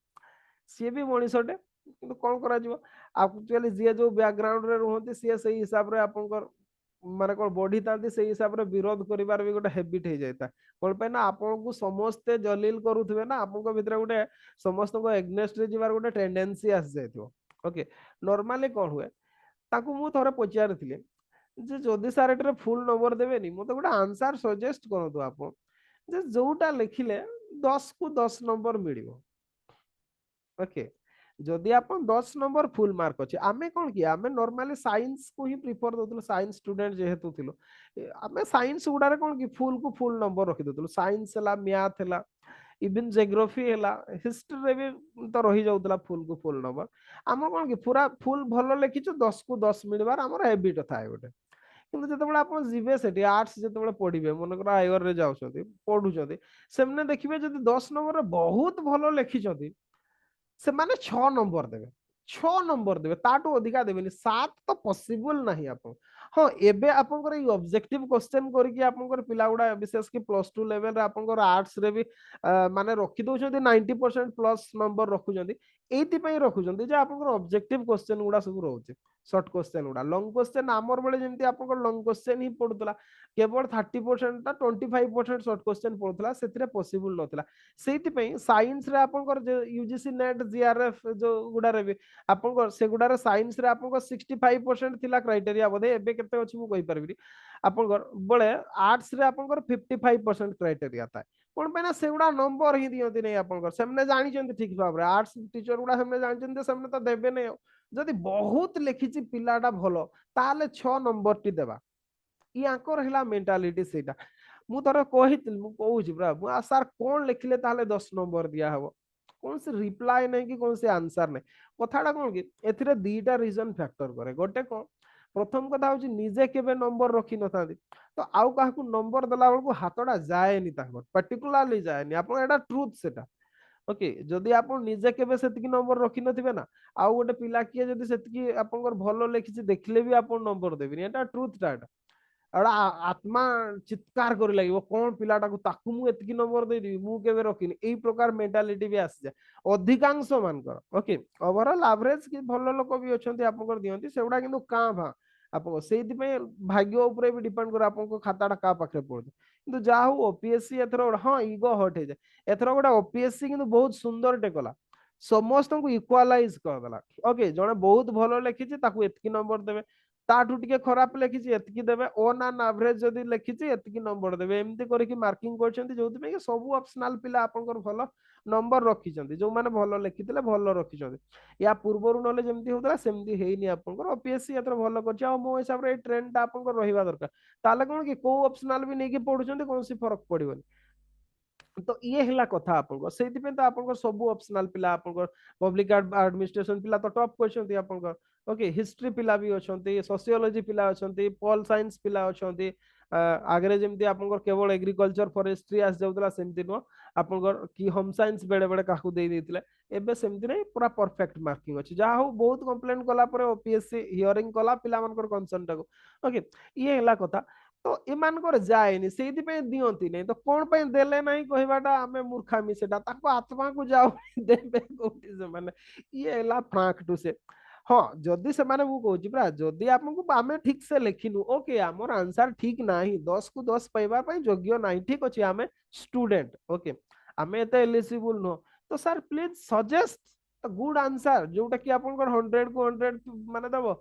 सी भी मनीषटे कि कौन कर एक्चुअली जी जो बैकग्राउंड रे रुहंती सी से हिसाब रे आपनकर माने कोन बॉडी तांती से हिसाब रे विरोध करिवार भी गोटे हैबिट हो जाता कोन पे ना आपन को समस्त जलील करूथबे ना आपन को भितर गोटे समस्त को एग्नेस्ट रे जिवार गोटे टेंडेंसी आस जायतो ओके नॉर्मली कोन हुए ताकू मु थोरे पचारिथिले जे जदि सार एटरे फुल नंबर देबेनी मते गोटे आंसर सजेस्ट करतो आपन जे जोटा लिखिले 10 को 10 नंबर मिलिबो ओके जदि आपण 10 नंबर फुल मार्क अछि आमे कोन कि आमे नॉर्मली साइंस को ही प्रिफर दोतलो साइंस स्टूडेंट जेहेतु थिलो आमे साइंस गुडारे कोन कि फुल को फुल नंबर रखि दोतलो साइंस हला मैथ हला इवन ज्योग्राफी हला हिस्ट्री रे भी तो रही जाउतला फुल को फुल नंबर हम कोन कि पूरा फुल भलो लिखिछु 10 को 10 मिलबार हमर हैबिट थाए गोटे किंतु जतबेला आपण जिवे सेठी आर्ट्स जतबेला पढिबे मन कर आयर रे जाउछथि पढुछथि सेमने देखिबे जदि 10 नंबर बहुत भलो लिखिछथि से माने 6 नंबर देवे 6 नंबर देवे ताटू अधिका देवेनी 7 तो पॉसिबल नहीं आप हाँ एबे आपनकर ई ऑब्जेक्टिव क्वेश्चन करके आपनकर पिला गुडा विशेष कि प्लस 2 लेवल रे आपनकर आर्ट्स रे भी माने रखि दउछथि 90% प्लस नंबर रखुछथि एति पई रखुछथि जे आपनकर ऑब्जेक्टिव क्वेश्चन गुडा सब रहउछि शॉर्ट क्वेश्चन गुडा लॉन्ग क्वेश्चन आमर बेले जेमति आपनकर लॉन्ग क्वेश्चन ही पडुतला केवल 30% ता 25% शॉर्ट क्वेश्चन पडुतला सेतिरे पॉसिबल नथला सेति पई साइंस रे आपनकर जे यूजीसी नेट जीआरएफ जो गुडा रे भी आपनकर से गुडा रे साइंस रे आपनकर 65% थिला क्राइटेरिया बोधे एबे केते अछि मु कहि परबी आपनकर बळे आर्ट्स रे आपनकर 55% क्राइटेरिया था कोन पे ना सेगुडा नंबर ही दियंती नै आपनकर सेमने जानि चंती ठीक भाबरे आर्ट्स टीचर गुडा सेमने जानि चंती सेमने तो देबे नै जदि बहुत लिखिछि पिलाटा भलो ताले 6 नंबर टी देबा ई आंकर हला मेंटालिटी सेटा मु तोरा कहितिल मु कहूछि ब्रा मु सर कोन लिखले ताले 10 नंबर दिया हबो कौन से रिप्लाई नहीं कि कौन से आंसर नहीं कथाटा कौन कि एथिरे दीटा रीजन फैक्टर करे गोटे कौन प्रथम कथा होची निजे केबे नंबर रखी न थांदी तो आउ काहकु नंबर दला बेलकु हातडा जाएनी ताको पर्टिकुलरली जाएनी आपण एटा ट्रुथ सेटा ओके जदि आपण निजे केबे सेतिकी नंबर रखी नथिबे ना आउ गोटे पिला किए जदि सेतिकी आपनकर भलो लेखिछि देखले भी आपण नंबर देबिनी एटा ट्रुथ टा एटा एड़ा आत्मा चित्कार कर लगे कौन पिलाटा को ताकू मु एतिकी नंबर दे देबी मु केबे रखिनी एई प्रकार मेंटालिटी भी आसी जाय अधिकांश मानकर ओके ओवरऑल एवरेज कि भलो लोक भी अछंती आपनकर दियंती सेउडा किंतु का भा आपको सेति पे भाग्य ऊपर भी डिपेंड कर आपनको खाताटा का पाखरे पड़ते किंतु जा हो ओपीएससी एथरो हां ईगो हट हे जाय एथरो गोटा ओपीएससी किंतु बहुत सुंदर टे कला समस्त को इक्वालाइज कर देला ओके जने बहुत भलो लिखिछि ताकू एतकी नंबर देबे ताठू टिके खराब लिखिछि एतकी देबे ऑन एन एवरेज जदी लिखिछि एतकी नंबर देबे एमती करके मार्किंग करछन्ती जोथि पे सब ऑप्शनल पिला आपनकर भलो नंबर रखिछन्ती जो माने भलो लिखितले भलो रखिछन्ती या पूर्वरु नले जेमती होतला सेमती हेइनी आपनकर ओपीएससी एतर भलो करछि आ मो हिसाब रे ट्रेंड ता आपनकर रहिबा दरकार ताले कोन कि को ऑप्शनल भी नै कि पढुछन्ती कोनसी फरक पड़िबनी तो ये हला कथा आपनको सेति पे तो आपनको सब ऑप्शनल पिला आपनको पब्लिक एडमिनिस्ट्रेशन पिला तो टॉप क्वेश्चन थी आपनको ओके हिस्ट्री पिला भी अछंती सोशियोलॉजी पिला अछंती पॉल साइंस पिला अछंती आगरे जेमती आपनको केवल एग्रीकल्चर फॉरेस्ट्री आस जाउतला सेमती नो आपनको की होम साइंस बेडे बेडे काकू दे देतिले एबे सेमती नै पूरा परफेक्ट मार्किंग अछि जा हो बहुत कंप्लेंट कला परे ओपीएससी हियरिंग कला पिला मानकर कंसर्न टाको ओके ये हला कथा तो एमानकर जाएनी से दियंती नहीं तो कौन पे देले नहीं कहवाटा आमे मूर्खामी सेटा ताको आत्मा को जाओ देबे कोठी से माने ये एला फ्रांक टू से हाँ जदि से माने मु कहूची प्रा जदि आपको आमे ठीक से लिखिनु ओके हमर आंसर ठीक नाही 10 को 10 पाइबा पई योग्य नाही ठीक अछि आमे स्टूडेंट ओके आमे एते एलिजिबल नो तो sir please suggest good answer जोटा कि आपनकर 100 को 100 माने दबो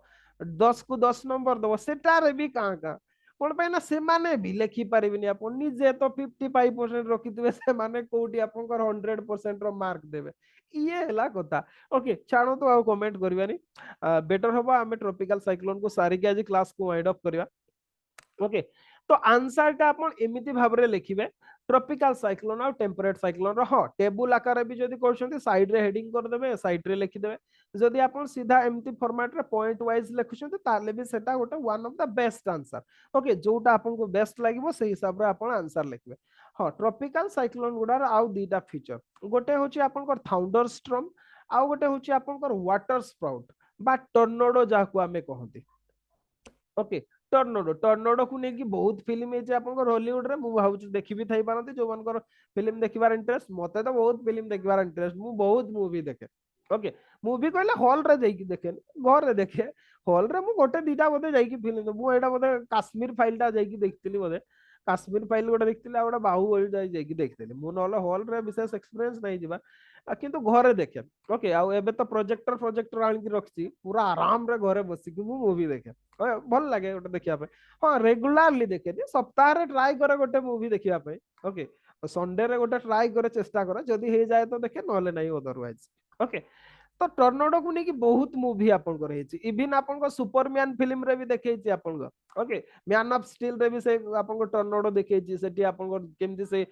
10 को 10 नंबर दबो सेटारे भी कहाँ का कौन पे ना से माने भी लिखि पारिबिनी आपन निजे तो 55% रखितबे से माने कोठी आपनकर 100% रो मार्क देबे ये हला कथा ओके छाणो तो आ कमेंट करबानी बेटर होबा हमें ट्रॉपिकल साइक्लोन को सारी के आज क्लास को वाइंड अप करबा ओके तो आंसर टा अपन एमिति भाबरे लिखिबे ट्रॉपिकल साइक्लोन और टेम्परेट साइक्लोन रो हां टेबल आकार भी जदी करछंती साइड रे हेडिंग कर देबे साइड रे लिखि देबे जदी अपन सीधा एमिति फॉर्मेट रे पॉइंट वाइज लिखुछंती ताले भी सेटा गोटे one of the best answer okay जोटा अपन को बेस्ट लागिवो से हिसाब रे अपन आंसर लिखबे हां ट्रॉपिकल साइक्लोन गुडार आउ दीटा फीचर गोटे होची अपन को थाउंडर स्टॉर्म आउ गोटे होची अपन को वाटर स्प्राउट बा टर्नेडो जाको हमें कहंती ओके टर्नेडो टर्नेडो को नेकी बहुत फिल्म है आपन हॉलीवुड रे मु भावछु देखि भी थाई पारंती जो मनकर फिल्म देखिबार इंटरेस्ट मते तो बहुत फिल्म देखिबार इंटरेस्ट मु बहुत मूवी देखे ओके मूवी कहले हॉल रे जाई कि देखे घर रे देखे हॉल रे मु गोटे दीटा बोधे जाई कि फिल्म मु एटा बोधे काश्मीर फाइल टा जाई कि देखतिली बोधे काश्मीर फाइल गोटे देखतिली आ गोटे बाहुबली जाई कि देखतिली मु नले हॉल रे विशेष एक्सपीरियंस नहीं जिबा किंतु घरे देखे ओके आ एबे तो प्रोजेक्टर प्रोजेक्टर आनी कि रखछि पूरा आराम रे घरे बसी कि मु मूवी देखे भल लगे गोटे देखिया पे हाँ रेगुलारली देखे सप्ताह रे ट्राई करे गोटे मूवी देखिया पे ओके संडे रे गोटे ट्राई करे चेष्टा करे जदी हे जाए तो देखे नले नहीं अदरवाइज ओके तो टर्नेडो को नहीं बहुत मूवी आपन को रही इवन आपन को सुपरमैन फिल्म रे भी देखे आपन को ओके मैन ऑफ स्टील रे भी से आपन को टर्नेडो देखे सेठी आपन को केमती से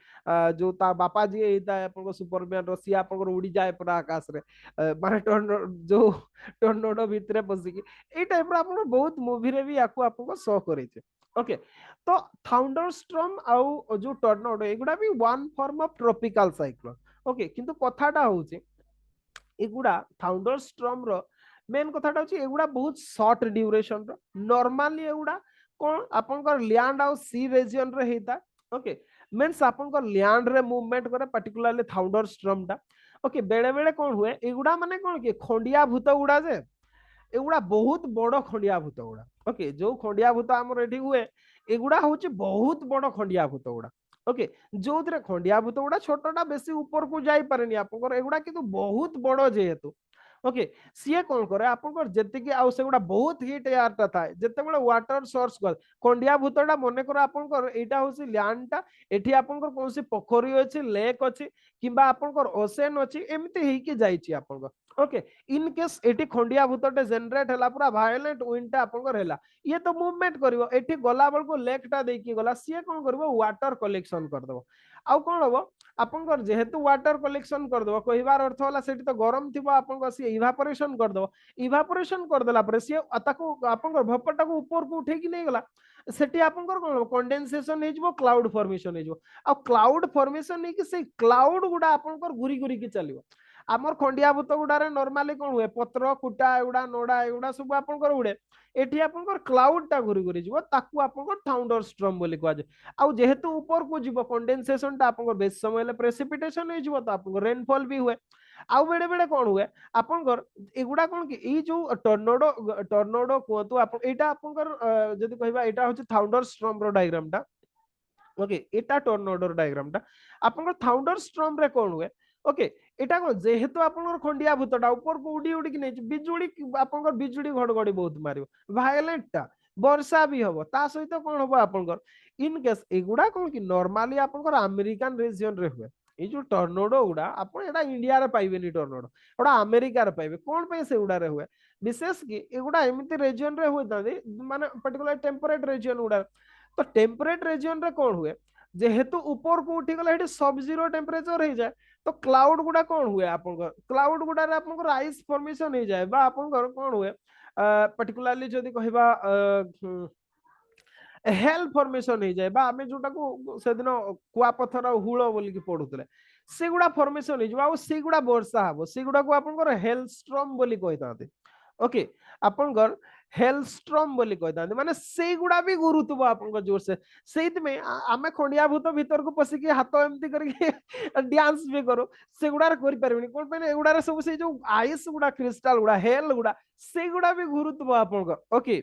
जो ता बापा जी हेता आपन को सुपरमैन रसी आपन को उड़ी जाए पूरा आकाश रे माने टर्नेडो जो टर्नेडो भितरे पसी की ए टाइप रो आपन बहुत मूवी रे भी याकू आपन को शो करे ओके तो थाउंडर स्टॉर्म आउ जो टर्नेडो एगुडा भी one form of tropical cyclone okay किंतु कथाटा होची एगुडा थाउंडर स्टॉर्म रो मेन कथाटा होची एगुडा बहुत शॉर्ट ड्यूरेशन रो नॉर्मली एगुडा कोन आपनकर लैंड आउ सी रीजन रे हेता ओके मींस आपनकर लैंड रे मूवमेंट करे पर्टिकुलरली थाउंडर स्टॉर्म टा ओके बेले बेले कोन हुए एगुडा माने कोन के खंडिया भूत गुडा जे एगुडा बहुत बड़ खंडिया भूत गुडा ओके जो खंडिया भूत हमर एठी हुए एगुडा होची बहुत बड़ खंडिया भूत गुडा ओके जो खंडिया भूत गुडा छोटटा बेसी ऊपर को जाई पारेनी आपनकर एगुडा किंतु बहुत बड़ जेहेतु ओके सीए कौन करे आपनकर जेतिकी आउ सेगुडा बहुत हीट एयर ता थाए जेतेबेले वाटर सोर्स कर खंडिया भूतटा मने कर आपनकर एटा होसी लैंड टा एठी आपनकर कोनसी पोखरी अछि लेक अछि किबा आपनकर ओशन अछि एमिति हेई के जाईची आपनकर ओके इन केस एठी खंडिया भूतटे जनरेट हला पूरा वायलेंट विंड टा आपनकर हला ये तो मूवमेंट करिवो एठी गला बल को लेक टा देकी गला सीए कोन करबो वाटर कलेक्शन कर दबो आउ कोन हबो आपनकर जेहेतु वाटर कलेक्शन कर दबो कहिबार अर्थ होला सेठी तो गरम थिबो आपनकर सी इवापोरेशन कर दबो इवापोरेशन कर देला पर सी ताको आपनकर भपटा को ऊपर को उठे कि नहीं गला सेठी आपनकर कोन कंडेंसेशन हे जबो क्लाउड फॉर्मेशन हे जबो आ क्लाउड फॉर्मेशन नै कि से क्लाउड गुडा आपनकर घुरी घुरी के चलिवो आमर खंडिया भूत गुडारे नॉर्मली कोन हुए पत्र कुटा एगुडा नोडा एगुडा सब आपनकर उडे एठी आपनकर क्लाउड टा घुरी घुरी जबो ताकू आपनकर थाउंडर स्टॉर्म बोली कहै आ जेहेतु ऊपर को जीव कंडेंसेशन टा आपनकर बेस समय ले प्रेसिपिटेशन हे जीव तो आपनकर रेनफॉल भी हुए आउ बेडे बेडे कोन हुए आपनकर एगुडा कोन कि ई जो टर्नेडो कोतु आपन एटा आपनकर जदी कहबा एटा होची थाउंडर स्टॉर्म रो डायग्राम टा ओके एटा टर्नेडो रो डायग्राम टा आपनकर थाउंडर स्टॉर्म रे कोन हुए ओके एटा को जेहेतु आपनकर खंडिया भूतटा ऊपर को उडी उडी कि नै बिजुडी आपनकर बिजुडी घडघडी बहुत मारियो वायलेंट टा वर्षा भी हबो ता सहित कोन हबो आपनकर इन केस एगुडा कोन कि नॉर्मली आपनकर अमेरिकन रीजन रे हुए ए जो टर्नेडो गुडा आपण एटा इंडिया रे पाइबेनी टर्नेडो एटा अमेरिका रे पाइबे कोन पे से गुडा रे हुए विशेष कि एगुडा एमिति रीजन रे हुए तादे माने पर्टिकुलर टेम्परेट रीजन गुडा तो टेम्परेट रीजन रे कोन हुए जेहेतु ऊपर को उठी गला हेटी सब जीरो टेम्परेचर हो जाए तो क्लाउड गुडा कोन हुए आपनकर क्लाउड गुडा रे आपनकर आइस फॉर्मेशन हो जाए बा आपनकर कोन हुए पर्टिकुलरली जदी कहबा हेल फॉर्मेशन हो जाए बा आमे जोटा को सेदिन कुआ पत्थर हुळ बोली कि पढुतले सेगुडा फॉर्मेशन हो जाबा आ सेगुडा वर्षा हबो सेगुडा को आपनकर हेल स्टॉर्म बोली कहताते ओके आपनकर हेलस्ट्रम बोली कहता माने से गुड़ा भी घुरुथबो आपन जोर से सेइत में आमे खंडिया भूत भीतर को पसिकी हाथ एमती करके डांस भी करो से गुड़ा करि परबिनी कोन पे एगुड़ा सब से जो आइस गुड़ा क्रिस्टल गुड़ा हेल गुड़ा से गुड़ा भी घुरुथबो आपन ओके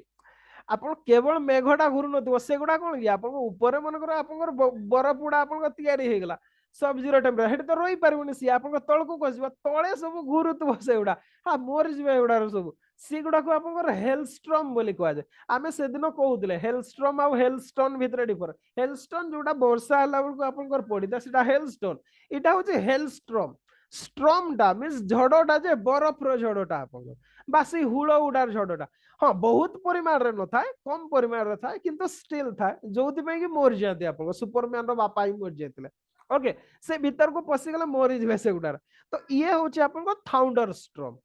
आपण केवल मेघटा घुरु नथबो से गुड़ा कोन कि आपन ऊपर मन कर आपन बरफ गुड़ा आपन तैयारी हे गेला सब जीरो टेम्परेचर हेट तो रही परबनी सी आपन तळ को खसबो तळे सब घुरुथबो से गुड़ा हा मोर जिवे गुड़ा सब सेगुड़ा को आपन हेलस्ट्रम बोली कह जाए आमे से दिन कहउतले हेलस्ट्रम आ हेलस्टोन भितर डिफर हेलस्टोन जोटा वर्षा हला बेलको आपन पड़िता सेटा हेलस्टोन इटा होचे हेलस्ट्रम स्ट्रमटा मीन्स झड़टा जे बरफ रो झड़टा आपन बासी हुळ उडार झड़टा हाँ बहुत परिमाण रे न थाए कम परिमाण रे थाए किंतु स्टिल थाए जोथि पे कि मोर जाते आपन सुपरमैन रो बापा ही मोर जातले ओके से भीतर को पसी गले मोर जिवे से गुडार तो ये होचे आपन को थाउंडर स्ट्रम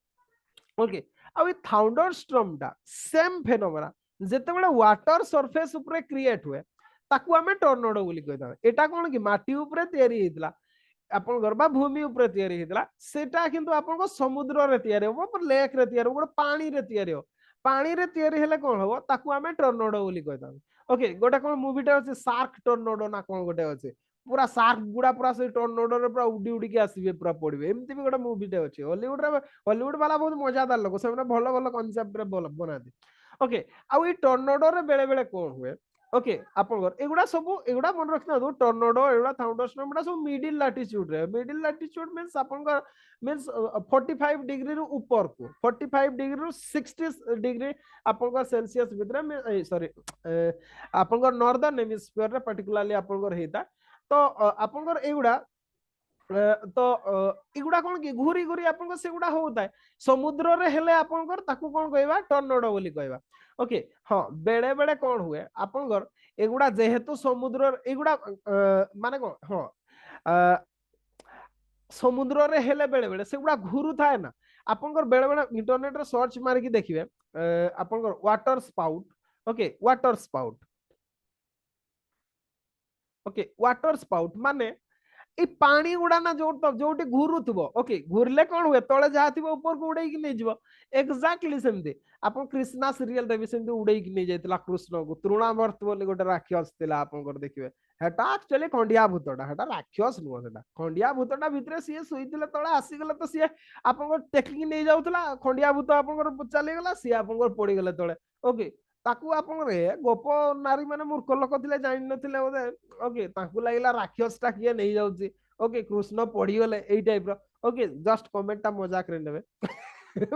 ओके अब थाउंडर स्ट्रम टा सेम फेनोमेना जेतेबेले वाटर सरफेस ऊपर क्रिएट हुए ताकू हमें टर्नेडो बोली कहता एटा कोन कि माटी ऊपर तयारी हेतला आपन गरबा भूमि ऊपर तयारी हेतला सेटा किंतु आपन को समुद्र रे तयारी हो पर लेक रे तयारी हो पानी रे तयारी हो पानी रे तयारी हेले कोन हो ताकू हमें टर्नेडो बोली कहता ओके गोटा कोन मूवीटा अछि शार्क टर्नेडो ना कोन गोटे अछि पूरा शार्क गुड़ा पूरा से टर्नेडो रे पूरा उडी उडी के आसीबे पूरा पड़िबे एमती भी गोटा मूवीटे अछि हॉलीवुड वाला बहुत मजादार लोग से भल भल कनसेप्ट रे बनाती ओके आ ई टर्नेडो रे बेले बेले कोन हुए ओके आपन एगुडा सब एगुडा मन रखना दो टर्नेडो एगुडा थाउंडरस्टॉर्म एगुडा सब मिडिल लैटिट्यूड रे मिडिल लैटिट्यूड मींस आपन मींस 45 डिग्री रू ऊपर को 45 डिग्री रू 60 डिग्री आपन सेल्सियस भीतर सॉरी आपन नॉर्दर्न हेमिस्फीयर रे पर्टिकुलरली आपन हेता तो आपन एगुडा तो एगुडा कोन कि घूरी घूरी आपन से गुडा होता है समुद्र रे हेले आपन ताकू कोन कहबा टर्नेडो बोली कहबा ओके हां बेड़े बेड़े कोन हुए आपन एगुडा जेहेतु समुद्र एगुडा माने कोन हां समुद्र रे हेले बेड़े बेड़े से गुडा घुरु थाए ना आपन बेड़े बेड़े इंटरनेट रे सर्च मार के देखिबे आपन water spout okay water spout okay water spout माने ए पानी गुड़ा ना जोटी घुरुथबो ओके घुरले कोन हुए तळे जा थिबो ऊपर को उड़ै कि नै जिवो एक्जेक्टली सेमते आपन कृष्णा सीरियल देबी सेमते उड़ै कि नै जायतला कृष्ण को तृणावर्त बोली गोटे राक्षस थिला आपन कर देखिबे हेटा एक्चुअली खंडिया भूतटा हेटा राक्षस नुह सेटा खंडिया भूतटा भितरे सिए सुइतिले तळे आसी गेले तो सिए आपन को टेकिंग नै जाउतला खंडिया भूत आपन कर चली गेला सिए आपन कर पड़ी गेले तळे ओके ताकू आपन रे गोप नारी माने मूर्ख लोक थिले जानि नथिले बोले ओके ताकू लागिला राक्षसटा किए नै जाउची ओके कृष्ण पड़ी गले एई टाइप रो ओके जस्ट कमेंटटा मजाक रे नेबे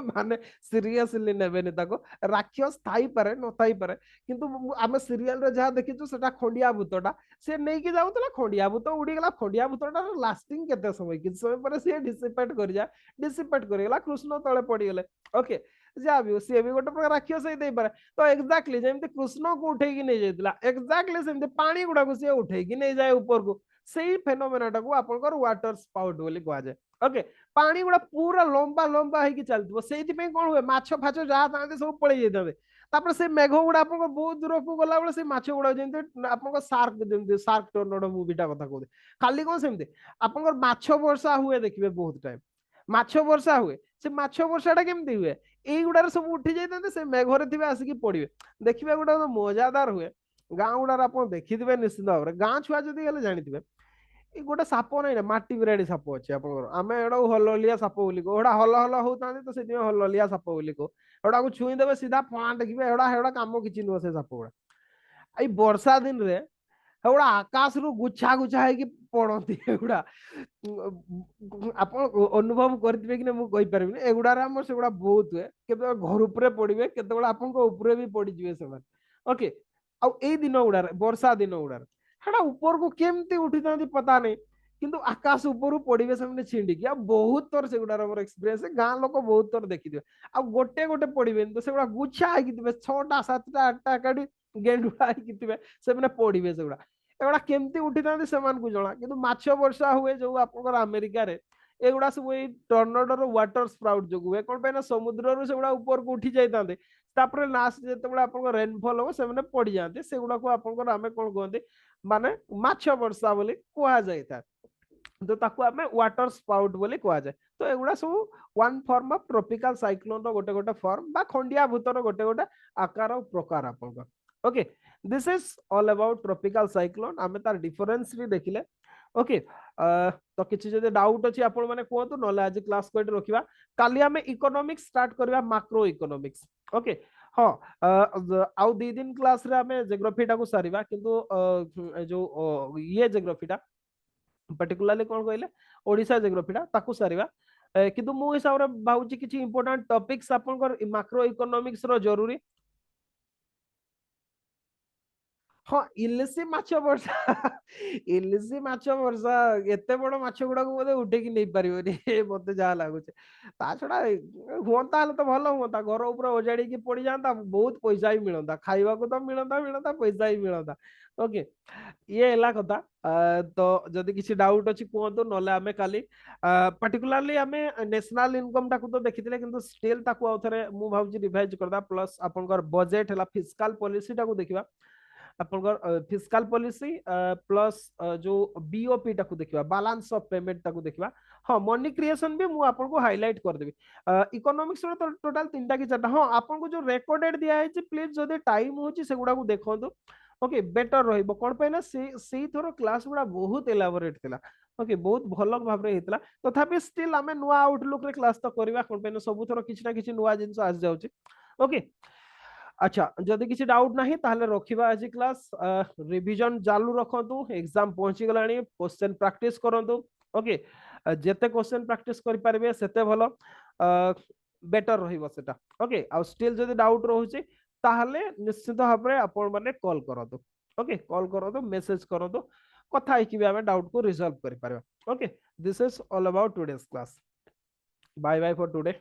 माने सीरियसली नेबेनी ताको राक्षस थाई पारे न थाई पारे किंतु आमे सीरियल रे जहा देखिछु सेटा खंडिया भूतटा से नै कि जाउतला खंडिया भूत उडी गेला खंडिया भूतटा लास्टिंग केते समय कि समय पर से डिसिपेट कर जा डिसिपेट कर गेला कृष्ण तळे पड़ी गेले ओके जा भी सी भी गोटे प्रकार राक्षस ही दे पारे तो एक्जेक्टली जेमते कृष्ण को उठे कि नै जायतला एक्जेक्टली सेमते पानी गुडा को से उठे कि नै जाय ऊपर को सेही फेनोमेनाटा को आपनकर वाटर स्पाउट बोली कहा जाए ओके पानी गुडा पूरा लंबा लंबा है कि चलतबो सेही पे कोन हुए माछो फाछो जा तांते सब पळे जेतबे तापर से मेघ गुडा आपन बहुत दूर को गला बेले से माछो गुडा जेंते आपन शार्क जेंते शार्क टर्नेडो मूवीटा कथा कहते खाली कोन सेमते आपन माछो वर्षा हुए देखिबे बहुत टाइम माछो वर्षा हुए से माछो वर्षाटा केमती हुए एई गुडा सब उठी जाइतंते से मेघरे थिबे आसिकी पड़िबे देखिबे गुडा मजादार हुए गाँ गुडा आपन देखिथिबे निश्चित भाबरे गाँ छुआ जदी गेले जानिथिबे ए गोटे साप नै ना माटी बिराड़ी साप अछि आपन आमे एडा हललिया साप बोली को एडा हल हल होतांती तो सेति हललिया साप बोली को एडा को छुई देबे सीधा फां देखिबे एडा एडा काम किछि न से साप गुडा आई वर्षा दिन रे एडा आकाश रु गुच्छा गुच्छा है कि पड़ती एगुडा आपन अनुभव करथिबे कि मु कहि परबिनी एगुडा रे हमर सेगुडा बहुत हुए केते घर ऊपर पड़िबे केते बडा आपन को ऊपर भी पड़ी जिवे समान ओके आ ए दिन गुडा वर्षा दिन गुडा हेडा ऊपर को केमती उठी तांती पता नहीं किंतु आकाश ऊपर पड़िबे से छिंडिकी आ बहुत थर सेगुडार मोर एक्सपीरियंस गाँ लोक बहुत थर देखिथिबे आ गोटे गोटे पड़िबे तो सेगुडा गुच्छा है कि 6टा 7टा 8टा काडी गेंडुआ है कि से माने पड़िबे सेगुडा एगुडा केमती उठी तांती सेमान को जणा किंतु माछ वर्षा हुए जो आपनकर अमेरिका रे एगुडा सब ए टर्नेडो रो वाटर स्प्राउट जो हुए कोन पे ना समुद्र रो सेगुडा ऊपर को उठी जाइतांते तापर लास्ट जेतेबेला आपन रेनफॉल हो से माने पड़ी जाते सेगुडा को आपन आमे कोन कहंते माने माछ वर्षा बोली कहा जाइता तो ताकू आमे वाटर स्पाउट बोली कह जाए। तो एगुड़ा सब one form of tropical cyclone रो गोटे गोटे फॉर्म बा खंडिया भूतर गोटे गोटे आकार और प्रकार आपन। Okay, this is all about tropical cyclone. आमे तार डिफरेंस भी देखिले। ओके, तो किछि जदि डाउट अछि आपण माने कहतु, नले आज क्लास को रखिबा। काली आमे इकोनॉमिक्स स्टार्ट करबा, मैक्रो इकोनॉमिक्स। ओके, हाँ, आउ 2 दिन क्लास रे आमे ज्योग्राफी टाको सारिबा, किंतु जो ये ज्योग्राफी टा पर्टिकुलारली कौन कहले ओडिशा जियोग्राफीटा ताकू सारिबा। किंतु मो हिसाब रे भाउची किछि इंपोर्टेंट टॉपिक्स आपनकर मैक्रो इकोनॉमिक्स रो जरूरी। हाँ, इलिसी माछ वर्षा इलिसी माछ वर्षा एते बड़ माछ गुडा को बोले उठे कि नहीं परिबनी मते जा लागुचे। ता छडा हुंता हले तो भलो हुंता, घर ऊपर ओजाड़ी की पड़ी जांता, बहुत पैसा ही मिलंता, खाइबा को तो मिलंता मिलंता, पैसा ही मिलंता। ओके, ये हला कथा। तो जदि किसी डाउट अछि कहतो, नले आमे काली पर्टिकुलारली आमे नेशनल इनकम टाकू तो देखिथिले, किंतु स्टिल ताकू आउथरे मु भाउची रिवाइज करदा, प्लस आपनकर बजेट हला फिस्कल पॉलिसी टाकू देखिबा, आपनकर फिस्कल पॉलिसी प्लस जो बीओपी टाकू देखिबा, बैलेंस ऑफ पेमेंट टाकू देखिबा। हाँ, मनी क्रिएशन भी मु आपनको हाईलाइट कर देबी। इकोनॉमिक्स रो तो टोटल 3टा कि 4टा। हाँ, आपनको जो रिकॉर्डेड दिया है प्लीज जदि टाइम होची सेगुडा को देखंतु। ओके, बेटर रहिबो कोन पे ना से थोरो क्लास गुडा बहुत एलाबोरेट थिला। ओके, बहुत भलो भाव रे हितला। तथापि स्टिल आमे नुआ आउटलुक रे क्लास तो करबा, कोन पे ना सब थोरो किछि ना किछि नुआ जिंस आस जाउची। ओके, अच्छा, जदि किसी डाउट नाही ताहले रखिबा आज क्लास। रिवीजन चालू रखंतु, एग्जाम पहुंची गलानी, क्वेश्चन प्रैक्टिस करंतु। ओके, जेते क्वेश्चन प्रैक्टिस करि पारबे सेते भलो, बेटर रहिबो सेटा। ओके, आ स्टिल जदि डाउट रहउची ताहले निश्चित भाबरे आपण माने कॉल करंतु। ओके, कॉल करंतु, मेसेज करंतु, कथा हिकी भी हमें डाउट को रिजॉल्व करि पारबा। Okay, this is all about today's class. Bye bye for today.